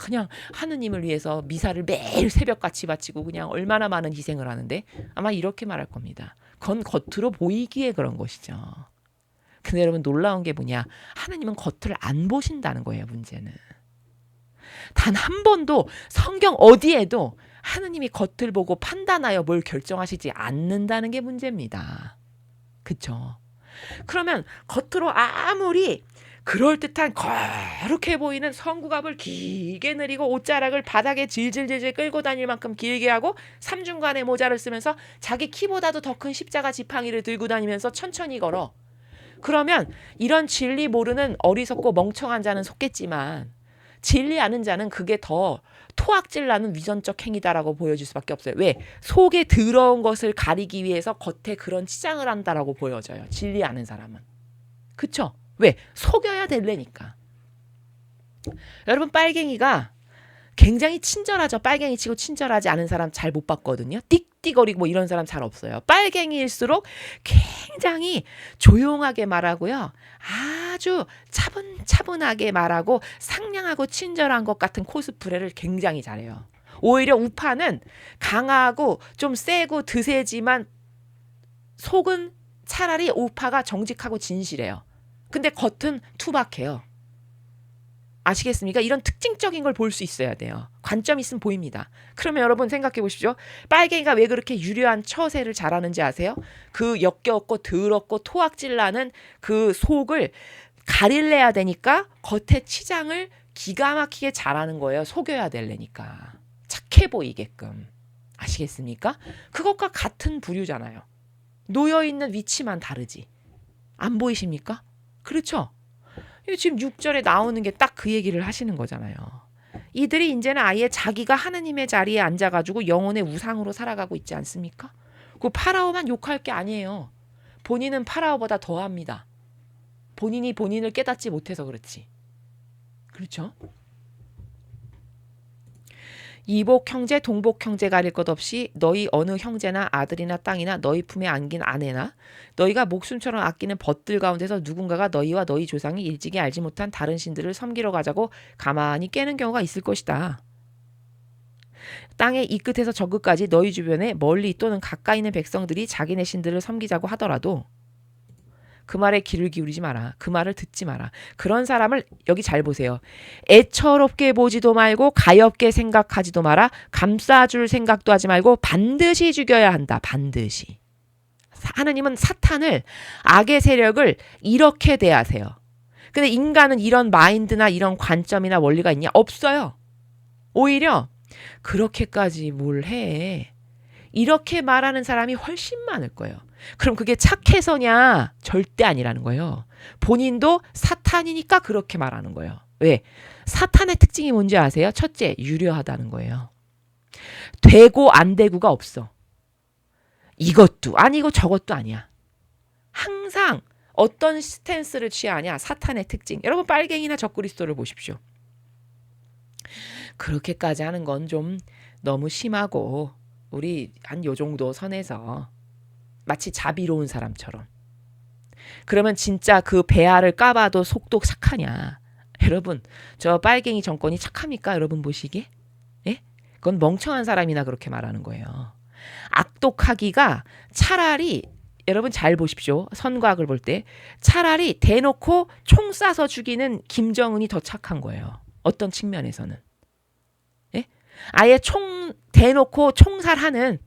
그냥 하느님을 위해서 미사를 매일 새벽같이 바치고 그냥 얼마나 많은 희생을 하는데 아마 이렇게 말할 겁니다. 그건 겉으로 보이기에 그런 것이죠. 근데 여러분 놀라운 게 뭐냐? 하느님은 겉을 안 보신다는 거예요. 문제는. 단 한 번도 성경 어디에도 하느님이 겉을 보고 판단하여 뭘 결정하시지 않는다는 게 문제입니다. 그쵸? 그러면 겉으로 아무리 그럴듯한 거룩해 보이는 성구갑을 길게 내리고 옷자락을 바닥에 질질질질 끌고 다닐 만큼 길게 하고 삼중간의 모자를 쓰면서 자기 키보다도 더 큰 십자가 지팡이를 들고 다니면서 천천히 걸어. 그러면 이런 진리 모르는 어리석고 멍청한 자는 속겠지만 진리 아는 자는 그게 더 토악질 나는 위선적 행위다라고 보여줄 수밖에 없어요. 왜? 속에 더러운 것을 가리기 위해서 겉에 그런 치장을 한다라고 보여져요. 진리 아는 사람은. 그쵸? 왜? 속여야 될래니까. 여러분 빨갱이가 굉장히 친절하죠. 빨갱이 치고 친절하지 않은 사람 잘 못 봤거든요. 띡띡거리고 뭐 이런 사람 잘 없어요. 빨갱이일수록 굉장히 조용하게 말하고요. 아주 차분차분하게 말하고 상냥하고 친절한 것 같은 코스프레를 굉장히 잘해요. 오히려 우파는 강하고 좀 세고 드세지만 속은 차라리 우파가 정직하고 진실해요. 근데 겉은 투박해요. 아시겠습니까? 이런 특징적인 걸 볼 수 있어야 돼요. 관점 있으면 보입니다. 그러면 여러분 생각해 보십시오. 빨갱이가 왜 그렇게 유려한 처세를 잘하는지 아세요? 그 역겨웠고 더럽고 토악질 나는 그 속을 가릴래야 되니까 겉에 치장을 기가 막히게 잘하는 거예요. 속여야 되려니까. 착해 보이게끔. 아시겠습니까? 그것과 같은 부류잖아요. 놓여있는 위치만 다르지. 안 보이십니까? 그렇죠? 지금 6절에 나오는 게 딱 그 얘기를 하시는 거잖아요. 이들이 이제는 아예 자기가 하느님의 자리에 앉아가지고 영혼의 우상으로 살아가고 있지 않습니까? 그 파라오만 욕할 게 아니에요. 본인은 파라오보다 더합니다. 본인이 본인을 깨닫지 못해서 그렇지. 그렇죠? 이복 형제 동복 형제 가릴 것 없이 너희 어느 형제나 아들이나 땅이나 너희 품에 안긴 아내나 너희가 목숨처럼 아끼는 벗들 가운데서 누군가가 너희와 너희 조상이 일찍이 알지 못한 다른 신들을 섬기러 가자고 가만히 깨는 경우가 있을 것이다. 땅의 이 끝에서 저 끝까지 너희 주변에 멀리 또는 가까이 있는 백성들이 자기네 신들을 섬기자고 하더라도 그 말에 귀를 기울이지 마라. 그 말을 듣지 마라. 그런 사람을 여기 잘 보세요. 애처롭게 보지도 말고 가엾게 생각하지도 마라. 감싸줄 생각도 하지 말고 반드시 죽여야 한다. 반드시. 하느님은 사탄을 악의 세력을 이렇게 대하세요. 근데 인간은 이런 마인드나 이런 관점이나 원리가 있냐? 없어요. 오히려 그렇게까지 뭘 해. 이렇게 말하는 사람이 훨씬 많을 거예요. 그럼 그게 착해서냐? 절대 아니라는 거예요. 본인도 사탄이니까 그렇게 말하는 거예요. 왜? 사탄의 특징이 뭔지 아세요? 첫째, 유려하다는 거예요. 되고 안 되고가 없어. 이것도 아니고 저것도 아니야. 항상 어떤 스탠스를 취하냐? 사탄의 특징. 여러분 빨갱이나 적그리스도를 보십시오. 그렇게까지 하는 건 좀 너무 심하고 우리 한 요 정도 선에서 마치 자비로운 사람처럼. 그러면 진짜 그 배알을 까봐도 속도 착하냐? 여러분 저 빨갱이 정권이 착합니까? 여러분 보시기에? 예? 그건 멍청한 사람이나 그렇게 말하는 거예요. 악독하기가 차라리 여러분 잘 보십시오. 선과 악을 볼 때 차라리 대놓고 총 쏴서 죽이는 김정은이 더 착한 거예요. 어떤 측면에서는. 예? 아예 총 대놓고 총살하는,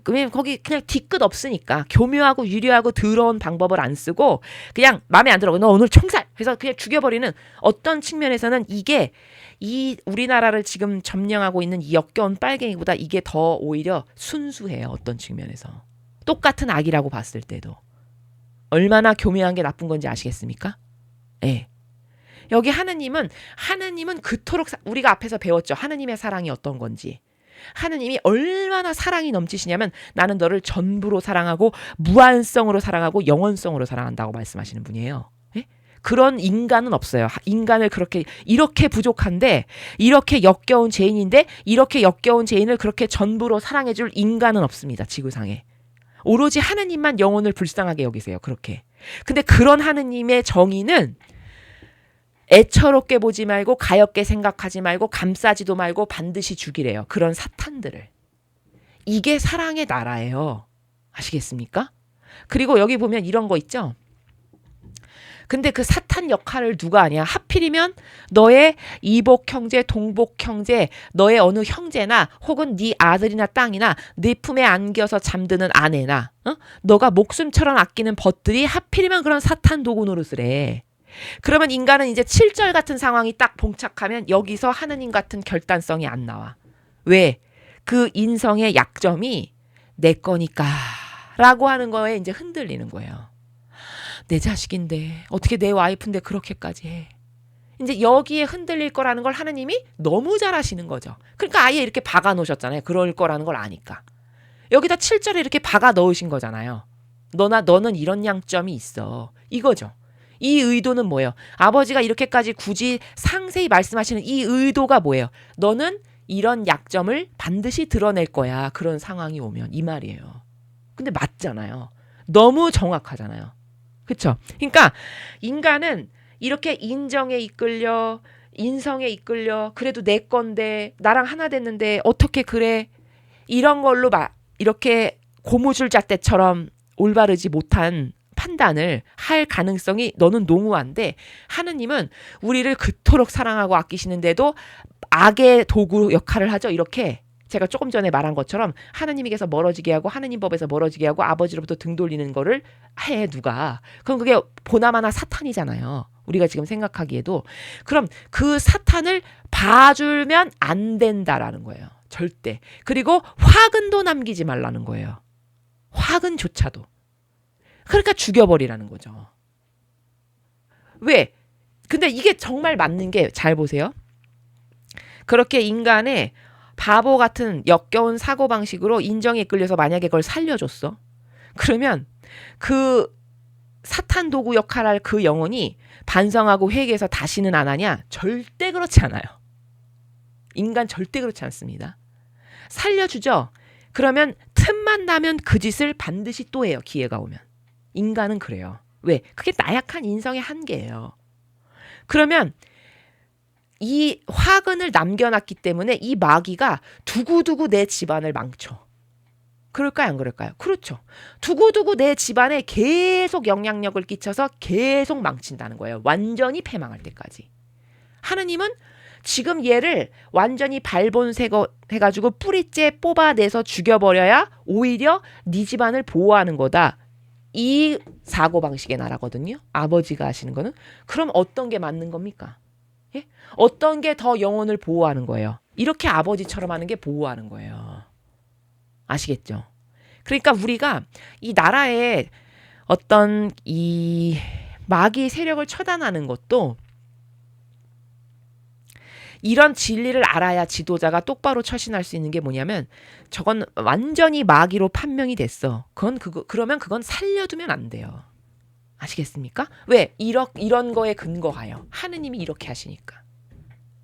거기 그냥 뒤끝 없으니까 교묘하고 유려하고 더러운 방법을 안 쓰고 그냥 마음에 안 들어. 너 오늘 총살! 해서 그냥 죽여버리는, 어떤 측면에서는 이게 이 우리나라를 지금 점령하고 있는 이 역겨운 빨갱이보다 이게 더 오히려 순수해요. 어떤 측면에서. 똑같은 악이라고 봤을 때도. 얼마나 교묘한 게 나쁜 건지 아시겠습니까? 예. 여기 하느님은 그토록 우리가 앞에서 배웠죠. 하느님의 사랑이 어떤 건지. 하느님이 얼마나 사랑이 넘치시냐면 나는 너를 전부로 사랑하고 무한성으로 사랑하고 영원성으로 사랑한다고 말씀하시는 분이에요. 예? 그런 인간은 없어요. 인간을 이렇게 부족한데, 이렇게 역겨운 죄인인데 이렇게 역겨운 죄인을 그렇게 전부로 사랑해줄 인간은 없습니다. 지구상에. 오로지 하느님만 영혼을 불쌍하게 여기세요. 그렇게. 근데 그런 하느님의 정의는 애처롭게 보지 말고 가엾게 생각하지 말고 감싸지도 말고 반드시 죽이래요. 그런 사탄들을. 이게 사랑의 나라예요. 아시겠습니까? 그리고 여기 보면 이런 거 있죠. 근데 그 사탄 역할을 누가 하냐? 하필이면 너의 이복 형제, 동복 형제, 너의 어느 형제나 혹은 네 아들이나 땅이나 네 품에 안겨서 잠드는 아내나 너가 목숨처럼 아끼는 벗들이 하필이면 그런 사탄 도구 노릇을 해. 그러면 인간은 이제 7절 같은 상황이 딱 봉착하면 여기서 하느님 같은 결단성이 안 나와. 왜? 그 인성의 약점이 내 거니까 라고 하는 거에 이제 흔들리는 거예요. 내 자식인데 어떻게 내 와이프인데 그렇게까지 해. 이제 여기에 흔들릴 거라는 걸 하느님이 너무 잘 아시는 거죠. 그러니까 아예 이렇게 박아 놓으셨잖아요. 그럴 거라는 걸 아니까. 여기다 7절에 이렇게 박아 넣으신 거잖아요. 너는 이런 양점이 있어. 이거죠. 이 의도는 뭐예요? 아버지가 이렇게까지 굳이 상세히 말씀하시는 이 의도가 뭐예요? 너는 이런 약점을 반드시 드러낼 거야. 그런 상황이 오면 이 말이에요. 근데 맞잖아요. 너무 정확하잖아요. 그렇죠? 그러니까 인간은 이렇게 인정에 이끌려, 인성에 이끌려, 그래도 내 건데 나랑 하나 됐는데 어떻게 그래? 이런 걸로 이렇게 고무줄 잣대처럼 올바르지 못한 판단을 할 가능성이 너는 농후한데, 하느님은 우리를 그토록 사랑하고 아끼시는데도 악의 도구 역할을 하죠. 이렇게 제가 조금 전에 말한 것처럼 하느님에게서 멀어지게 하고 하느님 법에서 멀어지게 하고 아버지로부터 등 돌리는 거를 해 누가. 그럼 그게 보나마나 사탄이잖아요. 우리가 지금 생각하기에도. 그럼 그 사탄을 봐주면 안 된다라는 거예요. 절대. 그리고 화근도 남기지 말라는 거예요. 화근조차도. 그러니까 죽여버리라는 거죠. 왜? 근데 이게 정말 맞는 게, 잘 보세요. 그렇게 인간의 바보 같은 역겨운 사고방식으로 인정에 이끌려서 만약에 그걸 살려줬어. 그러면 그 사탄 도구 역할을 할 그 영혼이 반성하고 회개해서 다시는 안 하냐? 절대 그렇지 않아요. 인간 절대 그렇지 않습니다. 살려주죠. 그러면 틈만 나면 그 짓을 반드시 또 해요. 기회가 오면. 인간은 그래요. 왜? 그게 나약한 인성의 한계예요. 그러면 이 화근을 남겨놨기 때문에 이 마귀가 두고두고 내 집안을 망쳐. 그럴까요? 안 그럴까요? 그렇죠. 두고두고 내 집안에 계속 영향력을 끼쳐서 계속 망친다는 거예요. 완전히 패망할 때까지. 하느님은 지금 얘를 완전히 발본색해가지고 뿌리째 뽑아내서 죽여버려야 오히려 네 집안을 보호하는 거다. 이 사고방식의 나라거든요. 아버지가 하시는 거는. 그럼 어떤 게 맞는 겁니까? 예? 어떤 게 더 영혼을 보호하는 거예요? 이렇게 아버지처럼 하는 게 보호하는 거예요. 아시겠죠? 그러니까 우리가 이 나라의 어떤 이 마귀 세력을 처단하는 것도 이런 진리를 알아야 지도자가 똑바로 처신할 수 있는 게 뭐냐면, 저건 완전히 마귀로 판명이 됐어. 그러면 그건 살려두면 안 돼요. 아시겠습니까? 왜? 이런 거에 근거하여. 하느님이 이렇게 하시니까.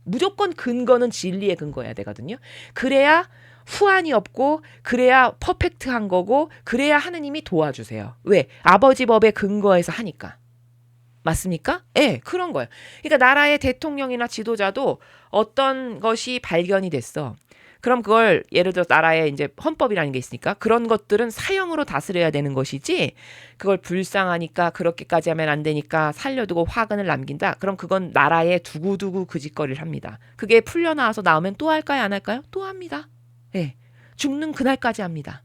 무조건 근거는 진리에 근거해야 되거든요. 그래야 후환이 없고, 그래야 퍼펙트한 거고, 그래야 하느님이 도와주세요. 왜? 아버지 법에 근거해서 하니까. 맞습니까? 예, 그런 거예요. 그러니까 나라의 대통령이나 지도자도 어떤 것이 발견이 됐어. 그럼 그걸 예를 들어 나라에 이제 헌법이라는 게 있으니까 그런 것들은 사형으로 다스려야 되는 것이지 그걸 불쌍하니까 그렇게까지 하면 안 되니까 살려두고 화근을 남긴다. 그럼 그건 나라에 두고두고 그 짓거리를 합니다. 그게 풀려나와서 나오면 또 할까요? 안 할까요? 또 합니다. 예. 죽는 그날까지 합니다.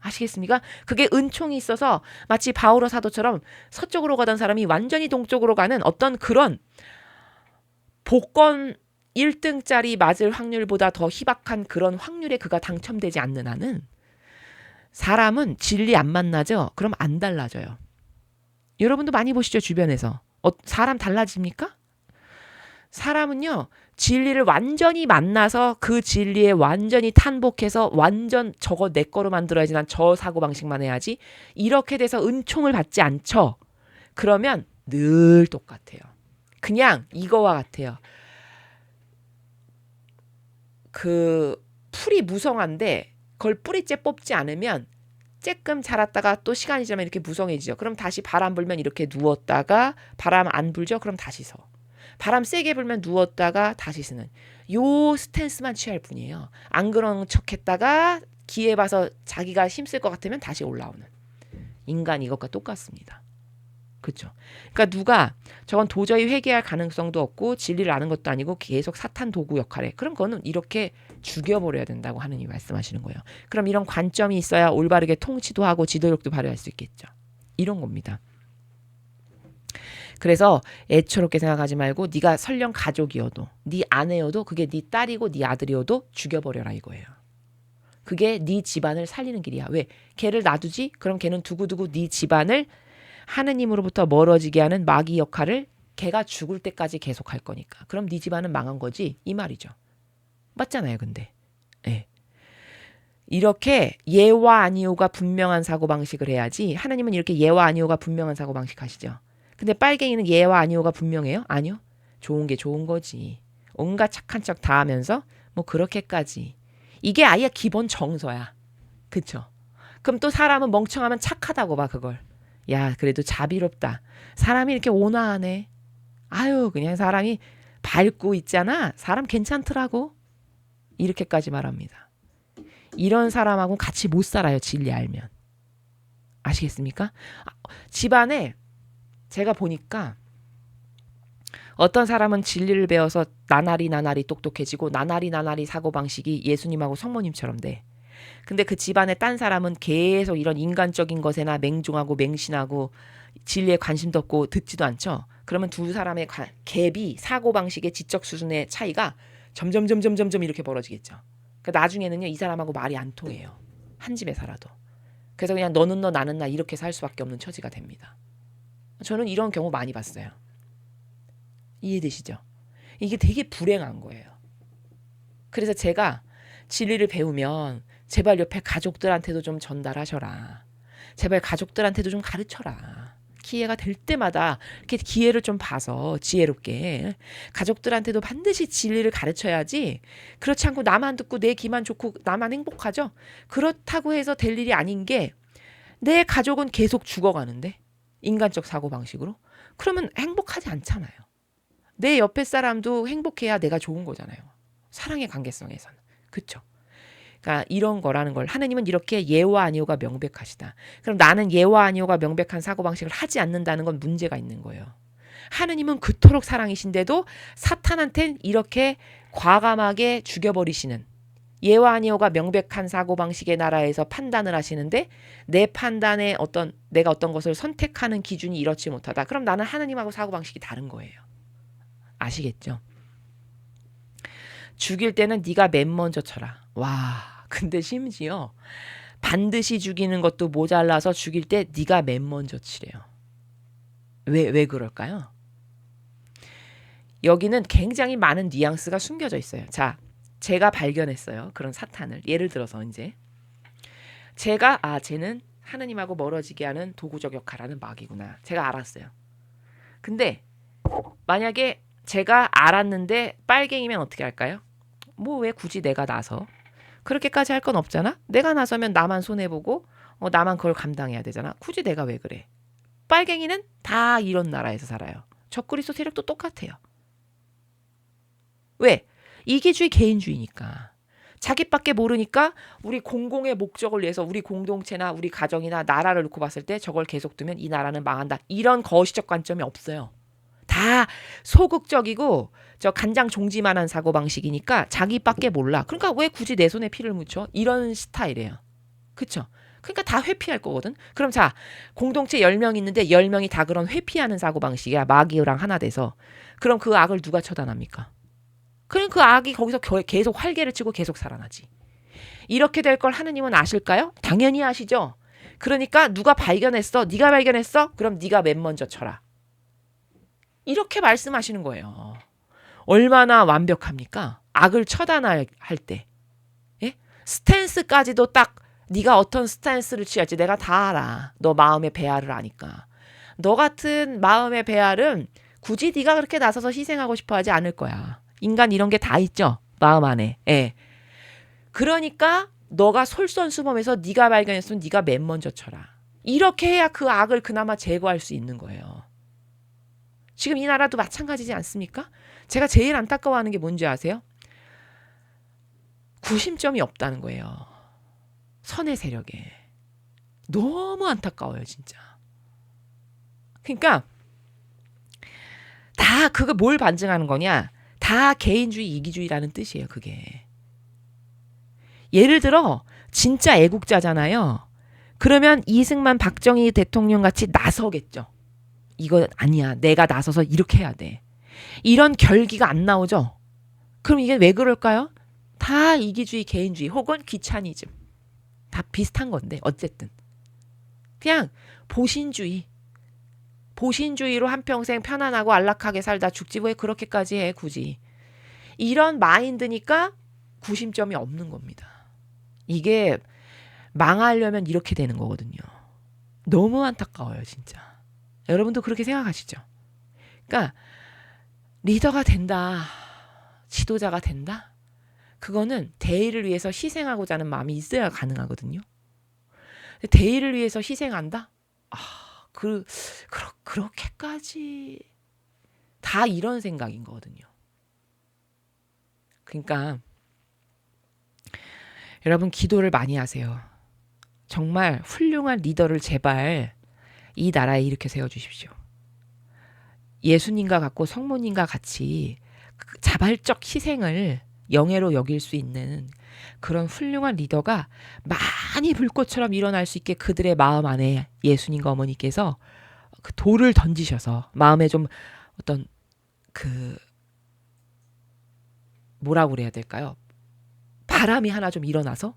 아시겠습니까? 그게 은총이 있어서 마치 바오로 사도처럼 서쪽으로 가던 사람이 완전히 동쪽으로 가는 어떤 그런 복권 1등짜리 맞을 확률보다 더 희박한 그런 확률에 그가 당첨되지 않는 한은 사람은 진리 안 만나죠? 그럼 안 달라져요. 여러분도 많이 보시죠, 주변에서. 사람 달라집니까? 사람은요, 진리를 완전히 만나서 그 진리에 완전히 탄복해서 완전 저거 내 거로 만들어야지 난 저 사고방식만 해야지 이렇게 돼서 은총을 받지 않죠. 그러면 늘 똑같아요. 그냥 이거와 같아요. 그 풀이 무성한데 그걸 뿌리째 뽑지 않으면 쬐끔 자랐다가 또 시간이 지나면 이렇게 무성해지죠. 그럼 다시 바람 불면 이렇게 누웠다가 바람 안 불죠? 그럼 다시 서. 바람 세게 불면 누웠다가 다시 쓰는 요 스탠스만 취할 뿐이에요. 안 그런 척 했다가 기회 봐서 자기가 힘쓸 것 같으면 다시 올라오는 인간 이것과 똑같습니다. 그렇죠. 그러니까 누가 저건 도저히 회개할 가능성도 없고 진리를 아는 것도 아니고 계속 사탄 도구 역할에 그럼 그거는 이렇게 죽여버려야 된다고 하느님 말씀하시는 거예요. 그럼 이런 관점이 있어야 올바르게 통치도 하고 지도력도 발휘할 수 있겠죠. 이런 겁니다. 그래서 애처롭게 생각하지 말고 네가 설령 가족이어도 네 아내여도 그게 네 딸이고 네 아들이어도 죽여버려라 이거예요. 그게 네 집안을 살리는 길이야. 왜? 걔를 놔두지? 그럼 걔는 두고두고 네 집안을 하느님으로부터 멀어지게 하는 마귀 역할을 걔가 죽을 때까지 계속 할 거니까. 그럼 네 집안은 망한 거지 이 말이죠. 맞잖아요 근데. 네. 이렇게 예와 아니오가 분명한 사고방식을 해야지 하나님은 이렇게 예와 아니오가 분명한 사고방식 하시죠. 근데 빨갱이는 예와 아니오가 분명해요? 아니요. 좋은 게 좋은 거지. 온갖 착한 척 다 하면서 뭐 그렇게까지. 이게 아예 기본 정서야. 그쵸? 그럼 또 사람은 멍청하면 착하다고 봐 그걸. 야 그래도 자비롭다. 사람이 이렇게 온화하네. 아유 그냥 사람이 밝고 있잖아. 사람 괜찮더라고. 이렇게까지 말합니다. 이런 사람하고 같이 못 살아요. 진리 알면. 아시겠습니까? 집안에 제가 보니까 어떤 사람은 진리를 배워서 나날이 똑똑해지고 나날이 사고방식이 예수님하고 성모님처럼 돼. 근데 그 집안에 딴 사람은 계속 이런 인간적인 것에나 맹종하고 맹신하고 진리에 관심도 없고 듣지도 않죠. 그러면 두 사람의 갭이 사고방식의 지적 수준의 차이가 점점 이렇게 벌어지겠죠. 그러니까 나중에는요 이 사람하고 말이 안 통해요. 한 집에 살아도. 그래서 그냥 너는 너 나는 나 이렇게 살 수밖에 없는 처지가 됩니다. 저는 이런 경우 많이 봤어요. 이해되시죠? 이게 되게 불행한 거예요. 그래서 제가 진리를 배우면 제발 옆에 가족들한테도 좀 전달하셔라. 제발 가족들한테도 좀 가르쳐라. 기회가 될 때마다 이렇게 기회를 좀 봐서 지혜롭게 가족들한테도 반드시 진리를 가르쳐야지. 그렇지 않고 나만 듣고 내 귀만 좋고 나만 행복하죠. 그렇다고 해서 될 일이 아닌 게 내 가족은 계속 죽어가는데 인간적 사고방식으로 그러면 행복하지 않잖아요. 내 옆에 사람도 행복해야 내가 좋은 거잖아요. 사랑의 관계성에서는. 그렇죠? 그러니까 이런 거라는 걸 하느님은 이렇게 예와 아니오가 명백하시다. 그럼 나는 예와 아니오가 명백한 사고방식을 하지 않는다는 건 문제가 있는 거예요. 하느님은 그토록 사랑이신데도 사탄한텐 이렇게 과감하게 죽여버리시는 예와 아니오가 명백한 사고방식의 나라에서 판단을 하시는데 내 판단에 내가 어떤 것을 선택하는 기준이 이렇지 못하다. 그럼 나는 하느님하고 사고방식이 다른 거예요. 아시겠죠? 죽일 때는 네가 맨 먼저 쳐라. 와, 근데 심지어 반드시 죽이는 것도 모자라서 죽일 때 네가 맨 먼저 치래요. 왜 그럴까요? 여기는 굉장히 많은 뉘앙스가 숨겨져 있어요. 자, 제가 발견했어요. 그런 사탄을. 예를 들어서 이제 제가 쟤는 하느님하고 멀어지게 하는 도구적 역할하는 마귀구나. 제가 알았어요. 근데 만약에 제가 알았는데 빨갱이면 어떻게 할까요? 뭐 왜 굳이 내가 나서 그렇게까지 할 건 없잖아. 내가 나서면 나만 손해보고 나만 그걸 감당해야 되잖아. 굳이 내가 왜 그래. 빨갱이는 다 이런 나라에서 살아요. 적그리스도 세력도 똑같아요. 왜? 이기주의 개인주의니까. 자기밖에 모르니까 우리 공공의 목적을 위해서 우리 공동체나 우리 가정이나 나라를 놓고 봤을 때 저걸 계속 두면 이 나라는 망한다. 이런 거시적 관점이 없어요. 다 소극적이고 저 간장 종지만한 사고방식이니까 자기밖에 몰라. 그러니까 왜 굳이 내 손에 피를 묻혀? 이런 스타일이에요. 그쵸? 그러니까 다 회피할 거거든. 그럼 자, 공동체 10명 있는데 10명이 다 그런 회피하는 사고방식이야. 마귀랑 하나 돼서. 그럼 그 악을 누가 처단합니까? 그럼 그 악이 거기서 계속 활개를 치고 계속 살아나지. 이렇게 될 걸 하느님은 아실까요? 당연히 아시죠. 그러니까 누가 발견했어? 네가 발견했어? 그럼 네가 맨 먼저 쳐라. 이렇게 말씀하시는 거예요. 얼마나 완벽합니까? 악을 처단할 때. 예? 스탠스까지도 딱 네가 어떤 스탠스를 취할지 내가 다 알아. 너 마음의 배알을 아니까. 너 같은 마음의 배알은 굳이 네가 그렇게 나서서 희생하고 싶어 하지 않을 거야. 인간 이런 게 다 있죠. 마음 안에. 예. 그러니까 너가 솔선수범해서 네가 발견했으면 네가 맨 먼저 쳐라. 이렇게 해야 그 악을 그나마 제거할 수 있는 거예요. 지금 이 나라도 마찬가지지 않습니까? 제가 제일 안타까워하는 게 뭔지 아세요? 구심점이 없다는 거예요. 선의 세력에. 너무 안타까워요, 진짜. 그러니까 다 그거 뭘 반증하는 거냐? 다 개인주의, 이기주의라는 뜻이에요, 그게. 예를 들어 진짜 애국자잖아요. 그러면 이승만, 박정희 대통령 같이 나서겠죠. 이거 아니야. 내가 나서서 이렇게 해야 돼. 이런 결기가 안 나오죠. 그럼 이게 왜 그럴까요? 다 이기주의, 개인주의 혹은 귀차니즘. 다 비슷한 건데 어쨌든. 그냥 보신주의. 보신주의로 한평생 편안하고 안락하게 살다 죽지 왜 그렇게까지 해 굳이. 이런 마인드니까 구심점이 없는 겁니다. 이게 망하려면 이렇게 되는 거거든요. 너무 안타까워요 진짜. 여러분도 그렇게 생각하시죠? 그러니까 리더가 된다. 지도자가 된다. 그거는 대의를 위해서 희생하고자 하는 마음이 있어야 가능하거든요. 대의를 위해서 희생한다? 그렇게까지 다 이런 생각인 거거든요. 그러니까 여러분 기도를 많이 하세요. 정말 훌륭한 리더를 제발 이 나라에 일으켜 세워주십시오. 예수님과 같고 성모님과 같이 자발적 희생을 영예로 여길 수 있는 그런 훌륭한 리더가 많이 불꽃처럼 일어날 수 있게 그들의 마음 안에 예수님과 어머니께서 그 돌을 던지셔서 마음에 좀 어떤 그 뭐라고 그래야 될까요? 바람이 하나 좀 일어나서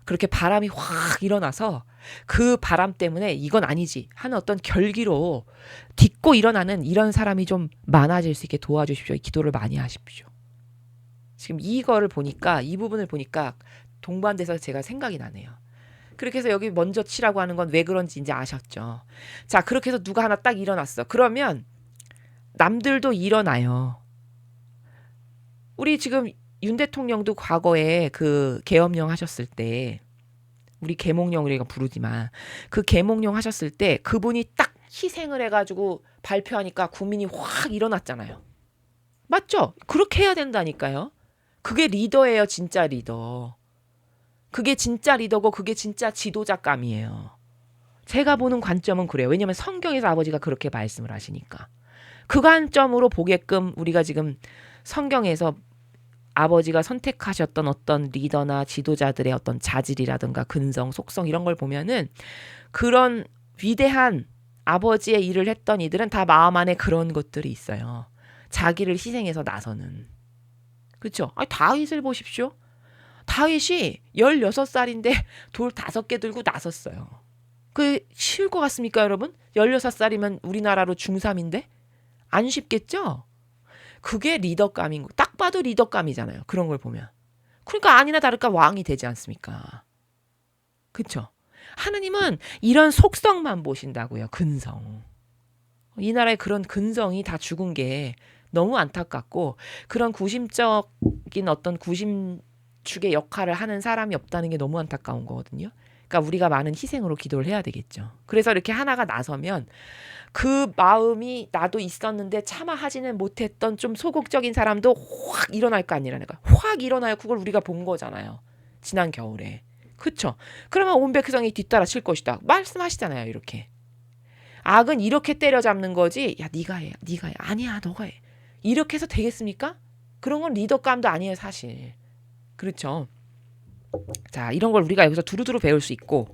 그렇게 바람이 확 일어나서 그 바람 때문에 이건 아니지 하는 어떤 결기로 딛고 일어나는 이런 사람이 좀 많아질 수 있게 도와주십시오. 기도를 많이 하십시오. 지금 이거를 보니까 이 부분을 보니까 동반돼서 제가 생각이 나네요. 그렇게 해서 여기 먼저 치라고 하는 건 왜 그런지 이제 아셨죠. 자, 그렇게 해서 누가 하나 딱 일어났어. 그러면 남들도 일어나요. 우리 지금 윤 대통령도 과거에 그 계엄령 하셨을 때 우리 계몽령 우리가 부르지만 그 계몽령 하셨을 때 그분이 딱 희생을 해가지고 발표하니까 국민이 확 일어났잖아요. 맞죠? 그렇게 해야 된다니까요. 그게 리더예요. 진짜 리더. 그게 진짜 리더고 그게 진짜 지도자감이에요. 제가 보는 관점은 그래요. 왜냐하면 성경에서 아버지가 그렇게 말씀을 하시니까. 그 관점으로 보게끔 우리가 지금 성경에서 아버지가 선택하셨던 어떤 리더나 지도자들의 어떤 자질이라든가 근성, 속성 이런 걸 보면은 그런 위대한 아버지의 일을 했던 이들은 다 마음 안에 그런 것들이 있어요. 자기를 희생해서 나서는. 그렇죠? 다윗을 보십시오. 다윗이 16살인데 돌 5개 들고 나섰어요. 그 쉬울 것 같습니까, 여러분? 16살이면 우리나라로 중3인데? 안 쉽겠죠? 그게 리더감인 거. 딱 봐도 리더감이잖아요. 그런 걸 보면. 그러니까 아니나 다를까 왕이 되지 않습니까? 그렇죠? 하느님은 이런 속성만 보신다고요. 근성. 이 나라의 그런 근성이 다 죽은 게 너무 안타깝고 그런 구심적인 어떤 구심축의 역할을 하는 사람이 없다는 게 너무 안타까운 거거든요. 그러니까 우리가 많은 희생으로 기도를 해야 되겠죠. 그래서 이렇게 하나가 나서면 그 마음이 나도 있었는데 차마 하지는 못했던 좀 소극적인 사람도 확 일어날 거 안 일어날까? 확 일어나요. 그걸 우리가 본 거잖아요. 지난 겨울에. 그쵸? 그러면 온 백성이 뒤따라 칠 것이다. 말씀하시잖아요. 이렇게. 악은 이렇게 때려잡는 거지. 야, 네가 해. 네가 해. 아니야, 너가 해. 이렇게 해서 되겠습니까? 그런 건 리더감도 아니에요, 사실. 그렇죠? 자, 이런 걸 우리가 여기서 두루두루 배울 수 있고,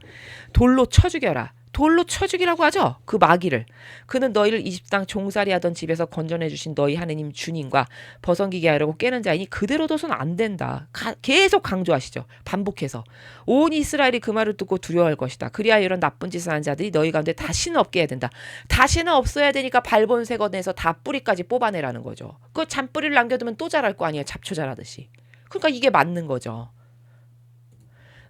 돌로 쳐 죽여라. 돌로 쳐 죽이라고 하죠. 그 마귀를. 그는 너희를 이집트 땅 종살이 하던 집에서 건져내 주신 너희 하느님 주님과 벗어기게 하려고 깨는 자이니 그대로 둬선 안 된다. 계속 강조하시죠. 반복해서. 온 이스라엘이 그 말을 듣고 두려워할 것이다. 그리하여 이런 나쁜 짓을 하는 자들이 너희 가운데 다시는 없게 해야 된다. 다시는 없어야 되니까 발본새 건네서 다 뿌리까지 뽑아내라는 거죠. 그 잔뿌리를 남겨두면 또 자랄 거 아니에요. 잡초 자라듯이. 그러니까 이게 맞는 거죠.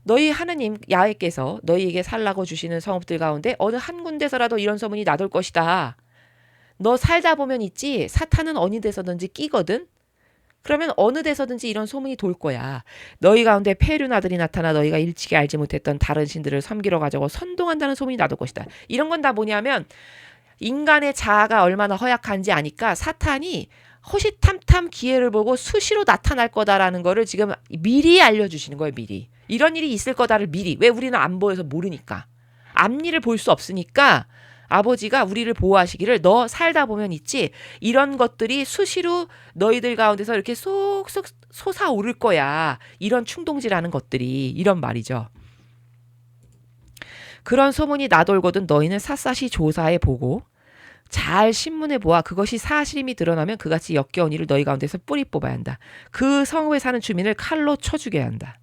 너희 하느님 야훼께서 너희에게 살라고 주시는 성읍들 가운데 어느 한 군데서라도 이런 소문이 나돌 것이다. 너 살다 보면 있지 사탄은 어느 데서든지 끼거든. 그러면 어느 데서든지 이런 소문이 돌 거야. 너희 가운데 페륜아들이 나타나 너희가 일찍이 알지 못했던 다른 신들을 섬기러 가자고 선동한다는 소문이 나돌 것이다. 이런 건 다 뭐냐면 인간의 자아가 얼마나 허약한지 아니까 사탄이 호시탐탐 기회를 보고 수시로 나타날 거다라는 거를 지금 미리 알려주시는 거예요. 미리. 이런 일이 있을 거다를 미리. 왜 우리는 안 보여서 모르니까. 앞일을 볼 수 없으니까 아버지가 우리를 보호하시기를 너 살다 보면 있지. 이런 것들이 수시로 너희들 가운데서 이렇게 쏙쏙 솟아오를 거야. 이런 충동질하는 것들이. 이런 말이죠. 그런 소문이 나돌거든 너희는 샅샅이 조사해 보고 잘 신문해 보아 그것이 사실임이 드러나면 그같이 역겨운 일을 너희 가운데서 뿌리 뽑아야 한다. 그 성읍에 사는 주민을 칼로 쳐 죽여야 한다.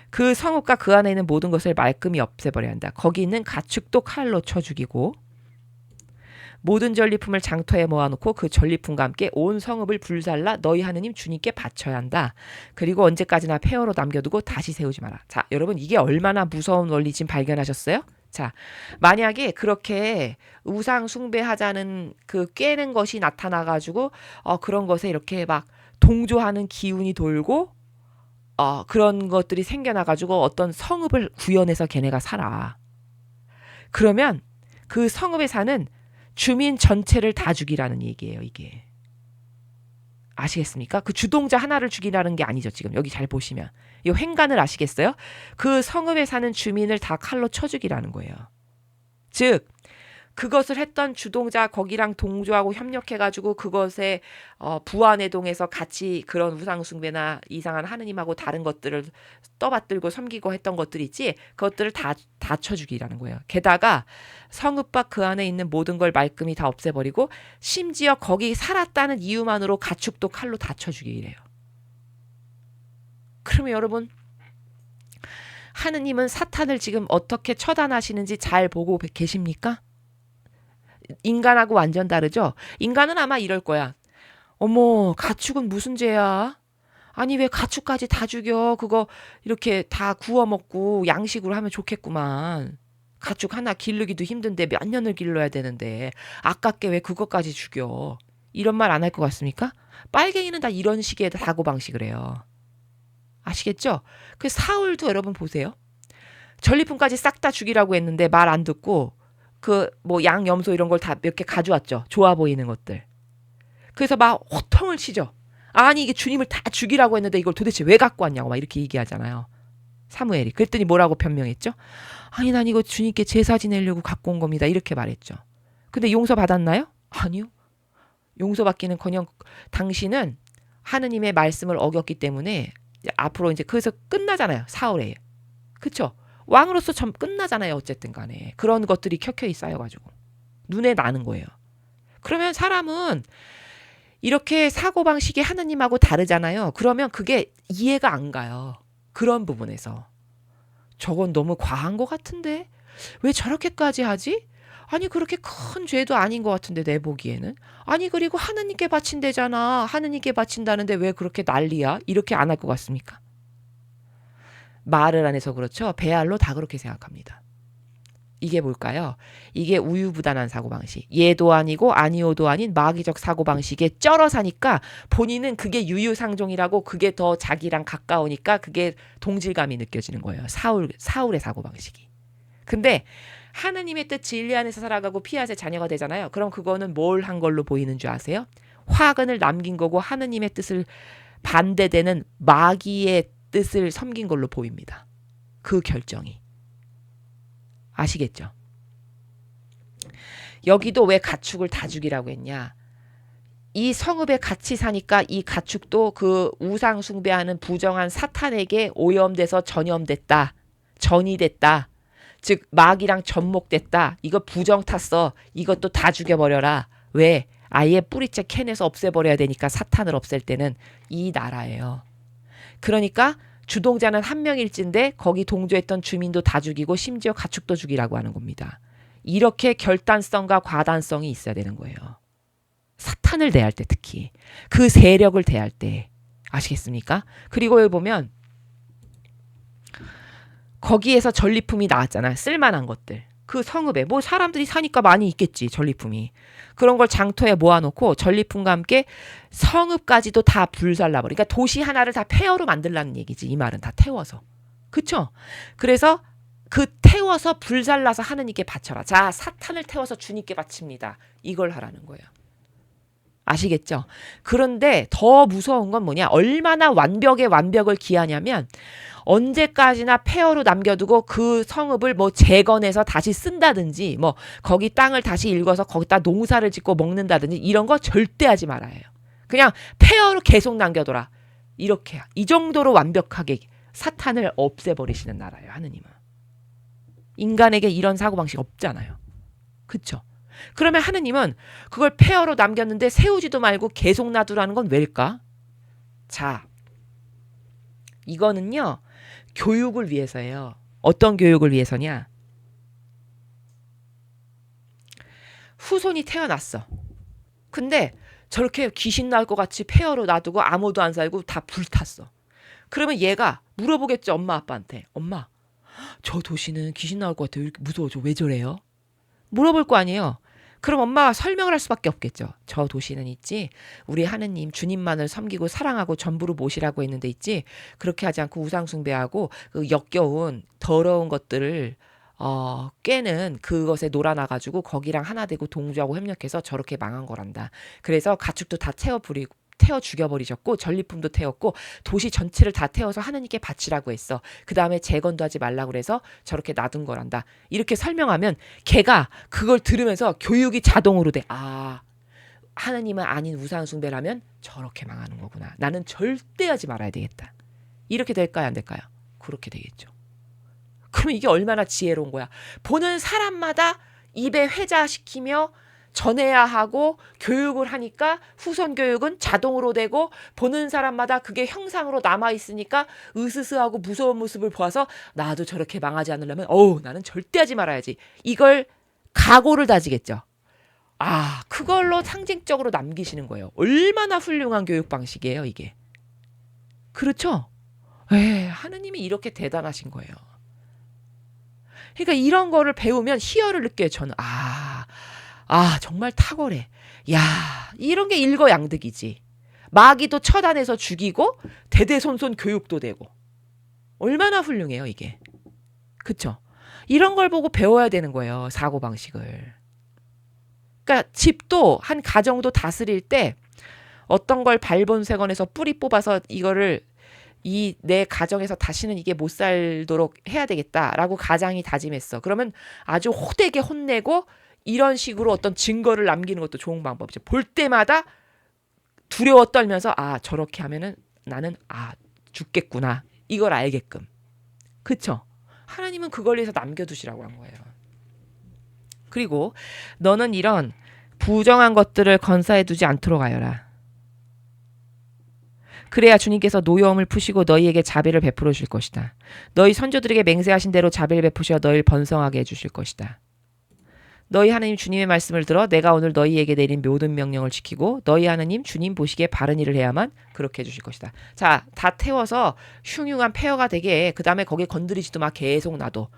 그 성읍과 그 안에 있는 모든 것을 말끔히 없애버려야 한다. 거기 있는 가축도 칼로 쳐 죽이고 모든 전리품을 장터에 모아놓고 그 전리품과 함께 온 성읍을 불살라 너희 하느님 주님께 바쳐야 한다. 그리고 언제까지나 폐허로 남겨두고 다시 세우지 마라. 자, 여러분 이게 얼마나 무서운 원리 지금 발견하셨어요? 자, 만약에 그렇게 우상 숭배하자는 그 깨는 것이 나타나가지고 그런 것에 이렇게 막 동조하는 기운이 돌고 그런 것들이 생겨나가지고 어떤 성읍을 구현해서 걔네가 살아. 그러면 그 성읍에 사는 주민 전체를 다 죽이라는 얘기예요. 이게. 아시겠습니까? 그 주동자 하나를 죽이라는 게 아니죠. 지금 여기 잘 보시면. 이 횡간을 아시겠어요? 그 성읍에 사는 주민을 다 칼로 쳐 죽이라는 거예요. 즉 그것을 했던 주동자 거기랑 동조하고 협력해가지고 그것에 부안해동해서 같이 그런 우상숭배나 이상한 하느님하고 다른 것들을 떠받들고 섬기고 했던 것들 있지 그것들을 다 쳐 죽이라는 거예요. 게다가 성읍과 그 안에 있는 모든 걸 말끔히 다 없애버리고 심지어 거기 살았다는 이유만으로 가축도 칼로 다 쳐 죽이래요. 그러면 여러분 하느님은 사탄을 지금 어떻게 처단하시는지 잘 보고 계십니까? 인간하고 완전 다르죠? 인간은 아마 이럴 거야. 어머, 가축은 무슨 죄야? 아니 왜 가축까지 다 죽여? 그거 이렇게 다 구워 먹고 양식으로 하면 좋겠구만. 가축 하나 기르기도 힘든데 몇 년을 길러야 되는데 아깝게 왜 그것까지 죽여? 이런 말 안 할 것 같습니까? 빨갱이는 다 이런 식의 사고방식을 해요. 아시겠죠? 그 사울도 여러분 보세요. 전리품까지 싹 다 죽이라고 했는데 말 안 듣고 그 뭐 양, 염소 이런 걸 다 몇 개 가져왔죠. 좋아 보이는 것들. 그래서 막 호통을 치죠. 아니 이게 주님을 다 죽이라고 했는데 이걸 도대체 왜 갖고 왔냐고 막 이렇게 얘기하잖아요. 사무엘이. 그랬더니 뭐라고 변명했죠? 아니 난 이거 주님께 제사 지내려고 갖고 온 겁니다. 이렇게 말했죠. 근데 용서 받았나요? 아니요. 용서받기는커녕 당신은 하느님의 말씀을 어겼기 때문에 앞으로 이제 그래서 끝나잖아요. 사울에. 그쵸? 왕으로서 전 끝나잖아요. 어쨌든 간에. 그런 것들이 켜켜이 쌓여가지고. 눈에 나는 거예요. 그러면 사람은 이렇게 사고방식이 하느님하고 다르잖아요. 그러면 그게 이해가 안 가요. 그런 부분에서. 저건 너무 과한 것 같은데? 왜 저렇게까지 하지? 아니 그렇게 큰 죄도 아닌 것 같은데 내 보기에는. 아니 그리고 하느님께 바친대잖아. 하느님께 바친다는데 왜 그렇게 난리야? 이렇게 안 할 것 같습니까? 말을 안 해서 그렇죠. 배알로 다 그렇게 생각합니다. 이게 뭘까요? 이게 우유부단한 사고방식. 예도 아니고 아니오도 아닌 마귀적 사고방식에 쩔어 사니까 본인은 그게 유유상종이라고 그게 더 자기랑 가까우니까 그게 동질감이 느껴지는 거예요. 사울의 사고방식이. 근데 하느님의 뜻 진리 안에서 살아가고 피앗의 자녀가 되잖아요. 그럼 그거는 뭘 한 걸로 보이는 줄 아세요? 화근을 남긴 거고 하느님의 뜻을 반대되는 마귀의 뜻을 섬긴 걸로 보입니다. 그 결정이. 아시겠죠? 여기도 왜 가축을 다 죽이라고 했냐? 이 성읍에 같이 사니까 이 가축도 그 우상 숭배하는 부정한 사탄에게 오염돼서 전염됐다. 전이 됐다. 즉 마귀랑 접목됐다. 이거 부정 탔어. 이것도 다 죽여버려라. 왜? 아예 뿌리째 캐내서 없애버려야 되니까 사탄을 없앨 때는 이 나라예요. 그러니까 주동자는 한 명일진데 거기 동조했던 주민도 다 죽이고 심지어 가축도 죽이라고 하는 겁니다. 이렇게 결단성과 과단성이 있어야 되는 거예요. 사탄을 대할 때 특히 그 세력을 대할 때 아시겠습니까? 그리고 여기 보면 거기에서 전리품이 나왔잖아요. 쓸만한 것들. 그 성읍에 뭐 사람들이 사니까 많이 있겠지 전리품이. 그런 걸 장터에 모아놓고 전리품과 함께 성읍까지도 다 불살라버려. 그러니까 도시 하나를 다 폐허로 만들라는 얘기지. 이 말은 다 태워서. 그쵸? 그래서 그 태워서 불살라서 하느님께 바쳐라. 자, 사탄을 태워서 주님께 바칩니다. 이걸 하라는 거예요. 아시겠죠? 그런데 더 무서운 건 뭐냐? 얼마나 완벽에 완벽을 기하냐면 언제까지나 폐허로 남겨두고 그 성읍을 뭐 재건해서 다시 쓴다든지 뭐 거기 땅을 다시 일궈서 거기다 농사를 짓고 먹는다든지 이런 거 절대 하지 말아요. 그냥 폐허로 계속 남겨둬라. 이렇게 이 정도로 완벽하게 사탄을 없애버리시는 나라예요. 하느님은. 인간에게 이런 사고방식 없잖아요. 그쵸? 그러면 하느님은 그걸 폐허로 남겼는데 세우지도 말고 계속 놔두라는 건 왜일까? 자, 이거는요. 교육을 위해서예요. 어떤 교육을 위해서냐? 후손이 태어났어. 근데 저렇게 귀신 나올 것 같이 폐허로 놔두고 아무도 안 살고 다 불탔어. 그러면 얘가 물어보겠죠. 엄마 아빠한테. 엄마, 저 도시는 귀신 나올 것 같아요. 이렇게 무서워. 저 왜 저래요? 물어볼 거 아니에요. 그럼 엄마가 설명을 할 수밖에 없겠죠. 저 도시는 있지. 우리 하느님 주님만을 섬기고 사랑하고 전부로 모시라고 했는데 있지. 그렇게 하지 않고 우상 숭배하고 그 역겨운 더러운 것들을 꾀는 그것에 놀아나가지고 거기랑 하나 되고 동조하고 협력해서 저렇게 망한 거란다. 그래서 가축도 다 태워 죽여버리셨고 전리품도 태웠고 도시 전체를 다 태워서 하느님께 바치라고 했어. 그 다음에 재건도 하지 말라고 그래서 저렇게 놔둔 거란다. 이렇게 설명하면 걔가 그걸 들으면서 교육이 자동으로 돼. 아, 하느님은 아닌 우상 숭배라면 저렇게 망하는 거구나. 나는 절대 하지 말아야 되겠다. 이렇게 될까요? 안 될까요? 그렇게 되겠죠. 그럼 이게 얼마나 지혜로운 거야. 보는 사람마다 입에 회자시키며 전해야 하고 교육을 하니까 후손 교육은 자동으로 되고 보는 사람마다 그게 형상으로 남아있으니까 으스스하고 무서운 모습을 보아서 나도 저렇게 망하지 않으려면 나는 절대 하지 말아야지. 이걸 각오를 다지겠죠. 아, 그걸로 상징적으로 남기시는 거예요. 얼마나 훌륭한 교육 방식이에요 이게. 그렇죠? 하느님이 이렇게 대단하신 거예요. 그러니까 이런 거를 배우면 희열을 느껴요. 저는 정말 탁월해. 야, 이런 게 일거양득이지. 마귀도 처단해서 죽이고 대대손손 교육도 되고. 얼마나 훌륭해요 이게. 그쵸? 이런 걸 보고 배워야 되는 거예요. 사고방식을. 그러니까 집도 한 가정도 다스릴 때 어떤 걸 발본색원에서 뿌리 뽑아서 이거를 내 가정에서 다시는 이게 못 살도록 해야 되겠다라고 가장이 다짐했어. 그러면 아주 호되게 혼내고 이런 식으로 어떤 증거를 남기는 것도 좋은 방법이죠. 볼 때마다 두려워 떨면서 저렇게 하면은 나는 죽겠구나. 이걸 알게끔. 그쵸? 하나님은 그걸 위해서 남겨두시라고 한 거예요. 그리고 너는 이런 부정한 것들을 건사해두지 않도록 하여라. 그래야 주님께서 노여움을 푸시고 너희에게 자비를 베풀어 주실 것이다. 너희 선조들에게 맹세하신 대로 자비를 베푸셔 너희를 번성하게 해주실 것이다. 너희 하나님 주님의 말씀을 들어 내가 오늘 너희에게 내린 모든 명령을 지키고 너희 하나님 주님 보시기에 바른 일을 해야만 그렇게 해주실 것이다. 자, 다 태워서 흉흉한 폐허가 되게 그 다음에 거기에 건드리지도 마. 계속 놔둬.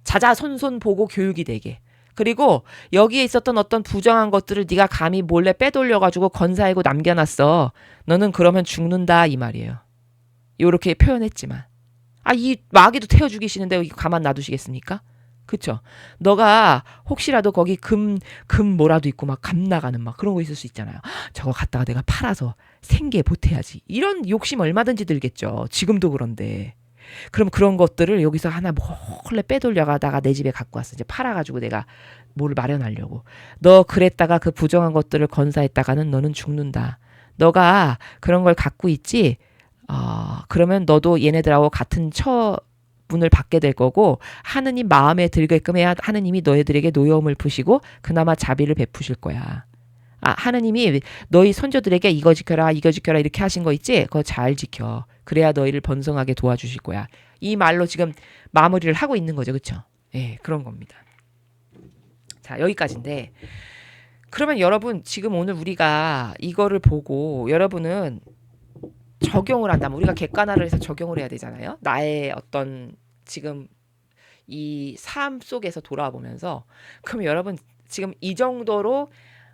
자자손손 보고 교육이 되게. 그리고 여기에 있었던 어떤 부정한 것들을 네가 감히 몰래 빼돌려가지고 건사하고 남겨놨어. 너는 그러면 죽는다 이 말이에요. 요렇게 표현했지만 이 마귀도 태워 죽이시는데 가만 놔두시겠습니까? 그쵸? 너가 혹시라도 거기 금 뭐라도 있고 막 감 나가는 막 그런 거 있을 수 있잖아요. 저거 갖다가 내가 팔아서 생계 보태야지. 이런 욕심 얼마든지 들겠죠. 지금도 그런데. 그럼 그런 것들을 여기서 하나 몰래 빼돌려가다가 내 집에 갖고 왔어. 이제 팔아가지고 내가 뭘 마련하려고. 너 그랬다가 그 부정한 것들을 건사했다가는 너는 죽는다. 너가 그런 걸 갖고 있지? 그러면 너도 얘네들하고 같은 처분을 받게 될 거고 하느님 마음에 들게끔 해야 하느님이 너희들에게 노여움을 푸시고 그나마 자비를 베푸실 거야. 하느님이 너희 선조들에게 이거 지켜라 이거 지켜라 이렇게 하신 거 있지? 그거 잘 지켜. 그래야 너희를 번성하게 도와주실 거야. 이 말로 지금 마무리를 하고 있는 거죠. 그렇죠? 예, 그런 겁니다. 자, 여기까지인데 그러면 여러분 지금 오늘 우리가 이거를 보고 여러분은 적용을 한다면 우리가 객관화를 해서 적용을 해야 되잖아요. 나의 어떤 지금 이 삶 속에서 돌아보면서 그럼 여러분 지금 이 정도로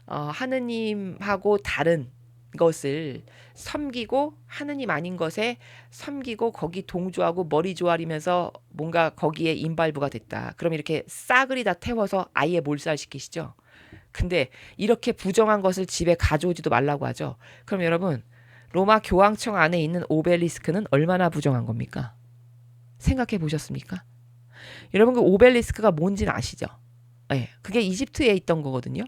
하느님하고 다른 것을 섬기고 하느님 아닌 것에 섬기고 거기 동조하고 머리 조아리면서 뭔가 거기에 인발부가 됐다. 그럼 이렇게 싸그리 다 태워서 아예 몰살시키시죠. 근데 이렇게 부정한 것을 집에 가져오지도 말라고 하죠. 그럼 여러분 로마 교황청 안에 있는 오벨리스크는 얼마나 부정한 겁니까? 생각해 보셨습니까? 여러분 그 오벨리스크가 뭔지는 아시죠? 네, 그게 이집트에 있던 거거든요.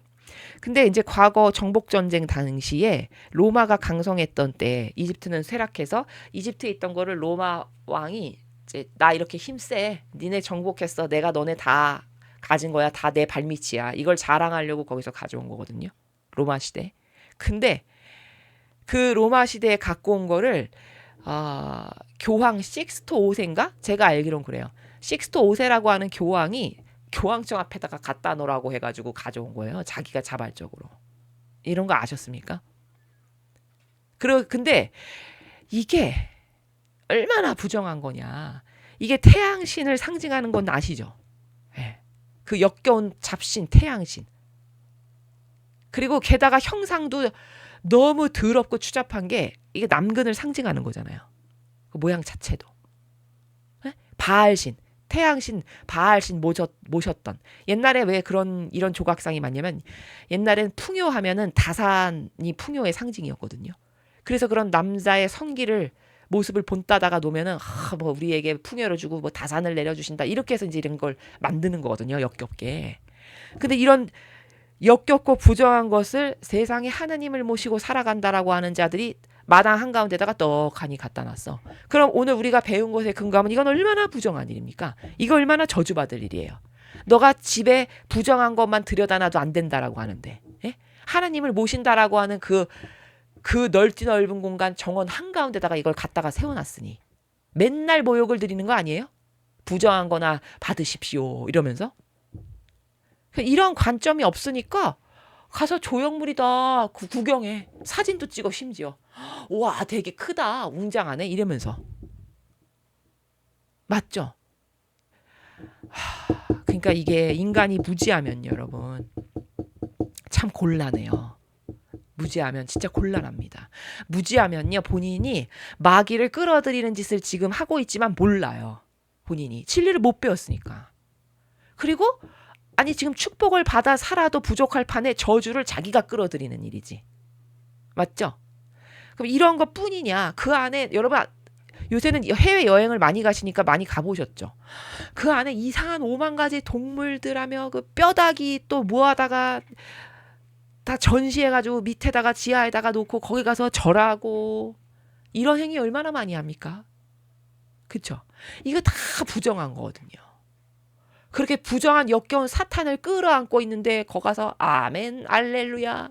근데 이제 과거 정복전쟁 당시에 로마가 강성했던 때 이집트는 쇠락해서 이집트에 있던 거를 로마 왕이 이제 나 이렇게 힘세 니네 정복했어 내가 너네 다 가진 거야 다 내 발밑이야 이걸 자랑하려고 거기서 가져온 거거든요. 로마 시대. 근데 그 로마 시대에 갖고 온 거를 교황 식스토 5세인가? 제가 알기론 그래요. 식스토 5세라고 하는 교황이 교황청 앞에다가 갖다 놓으라고 해가지고 가져온 거예요. 자기가 자발적으로. 이런 거 아셨습니까? 근데 이게 얼마나 부정한 거냐. 이게 태양신을 상징하는 건 아시죠? 네. 그 역겨운 잡신 태양신. 그리고 게다가 형상도 너무 더럽고 추잡한 게 이게 남근을 상징하는 거잖아요. 그 모양 자체도. 네? 바알신. 태양신, 바알신 모셨던 옛날에 왜 이런 조각상이 많냐면 옛날엔 풍요하면은 다산이 풍요의 상징이었거든요. 그래서 그런 남자의 성기를 모습을 본따다가 놓으면은 뭐 우리에게 풍요를 주고 뭐 다산을 내려주신다 이렇게 해서 이제 이런 걸 만드는 거거든요. 역겹게. 근데 이런 역겹고 부정한 것을 세상에 하느님을 모시고 살아간다라고 하는 자들이 마당 한가운데다가 떡하니 갖다 놨어. 그럼 오늘 우리가 배운 것에 근거하면 이건 얼마나 부정한 일입니까? 이거 얼마나 저주받을 일이에요. 너가 집에 부정한 것만 들여다놔도 안 된다라고 하는데 예? 하나님을 모신다라고 하는 그 넓디 넓은 공간 정원 한가운데다가 이걸 갖다가 세워놨으니 맨날 모욕을 드리는 거 아니에요? 부정한 거나 받으십시오 이러면서 이런 관점이 없으니까 가서 조형물이다 구경해. 사진도 찍어 심지어. 와 되게 크다 웅장하네 이러면서. 맞죠? 그러니까 이게 인간이 무지하면 여러분 참 곤란해요. 무지하면 진짜 곤란합니다. 무지하면요 본인이 마귀를 끌어들이는 짓을 지금 하고 있지만 몰라요. 본인이 진리를 못 배웠으니까. 그리고 아니 지금 축복을 받아 살아도 부족할 판에 저주를 자기가 끌어들이는 일이지. 맞죠? 그럼 이런 것 뿐이냐. 그 안에 여러분 요새는 해외여행을 많이 가시니까 많이 가보셨죠. 그 안에 이상한 5만 가지 동물들하며 그 뼈다귀 또 모아다가 다 전시해가지고 밑에다가 지하에다가 놓고 거기 가서 절하고 이런 행위 얼마나 많이 합니까? 그쵸? 이거 다 부정한 거거든요. 그렇게 부정한 역겨운 사탄을 끌어안고 있는데 거기 가서 아멘 알렐루야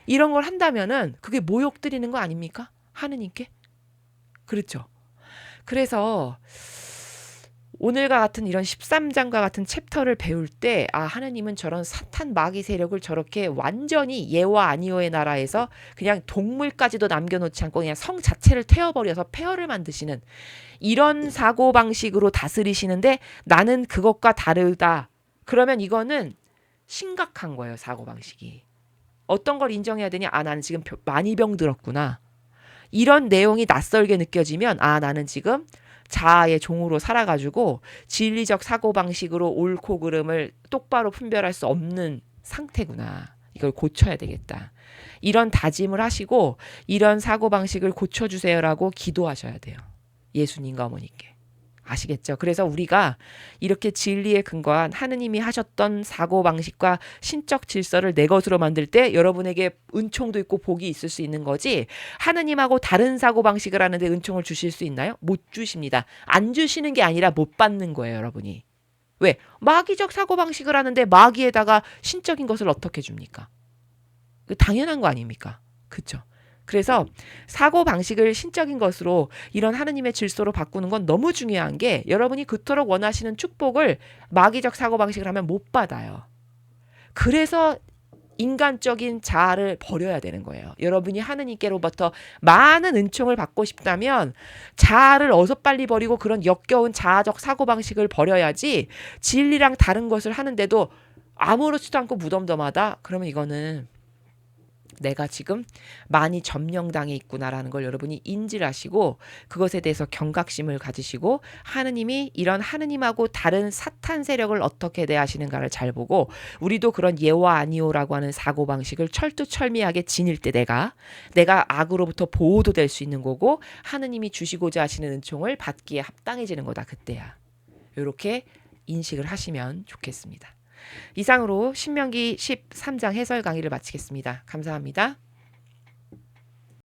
이런 걸 한다면은 그게 모욕 드리는 거 아닙니까? 하느님께? 그렇죠. 그래서 오늘과 같은 이런 13장과 같은 챕터를 배울 때 하느님은 저런 사탄 마귀 세력을 저렇게 완전히 예와 아니오의 나라에서 그냥 동물까지도 남겨놓지 않고 그냥 성 자체를 태워버려서 폐허를 만드시는 이런 사고방식으로 다스리시는데 나는 그것과 다르다. 그러면 이거는 심각한 거예요. 사고방식이. 어떤 걸 인정해야 되냐? 나는 지금 많이 병들었구나. 이런 내용이 낯설게 느껴지면 나는 지금 자아의 종으로 살아가지고 진리적 사고방식으로 옳고 그름을 똑바로 분별할 수 없는 상태구나. 이걸 고쳐야 되겠다. 이런 다짐을 하시고 이런 사고방식을 고쳐주세요라고 기도하셔야 돼요. 예수님과 어머니께. 아시겠죠? 그래서 우리가 이렇게 진리에 근거한 하느님이 하셨던 사고방식과 신적 질서를 내 것으로 만들 때 여러분에게 은총도 있고 복이 있을 수 있는 거지, 하느님하고 다른 사고방식을 하는데 은총을 주실 수 있나요? 못 주십니다. 안 주시는 게 아니라 못 받는 거예요, 여러분이. 왜? 마귀적 사고방식을 하는데 마귀에다가 신적인 것을 어떻게 줍니까? 당연한 거 아닙니까? 그렇죠? 그래서 사고방식을 신적인 것으로 이런 하느님의 질서로 바꾸는 건 너무 중요한 게, 여러분이 그토록 원하시는 축복을 마귀적 사고방식을 하면 못 받아요. 그래서 인간적인 자아를 버려야 되는 거예요. 여러분이 하느님께로부터 많은 은총을 받고 싶다면 자아를 어서 빨리 버리고 그런 역겨운 자아적 사고방식을 버려야지, 진리랑 다른 것을 하는데도 아무렇지도 않고 무덤덤하다? 그러면 이거는 내가 지금 많이 점령당해 있구나라는 걸 여러분이 인지를 하시고 그것에 대해서 경각심을 가지시고 하느님이 이런 하느님하고 다른 사탄 세력을 어떻게 대하시는가를 잘 보고, 우리도 그런 예와 아니오라고 하는 사고방식을 철두철미하게 지닐 때 내가 악으로부터 보호도 될 수 있는 거고 하느님이 주시고자 하시는 은총을 받기에 합당해지는 거다. 그때야. 이렇게 인식을 하시면 좋겠습니다. 이상으로 신명기 13장 해설 강의를 마치겠습니다. 감사합니다.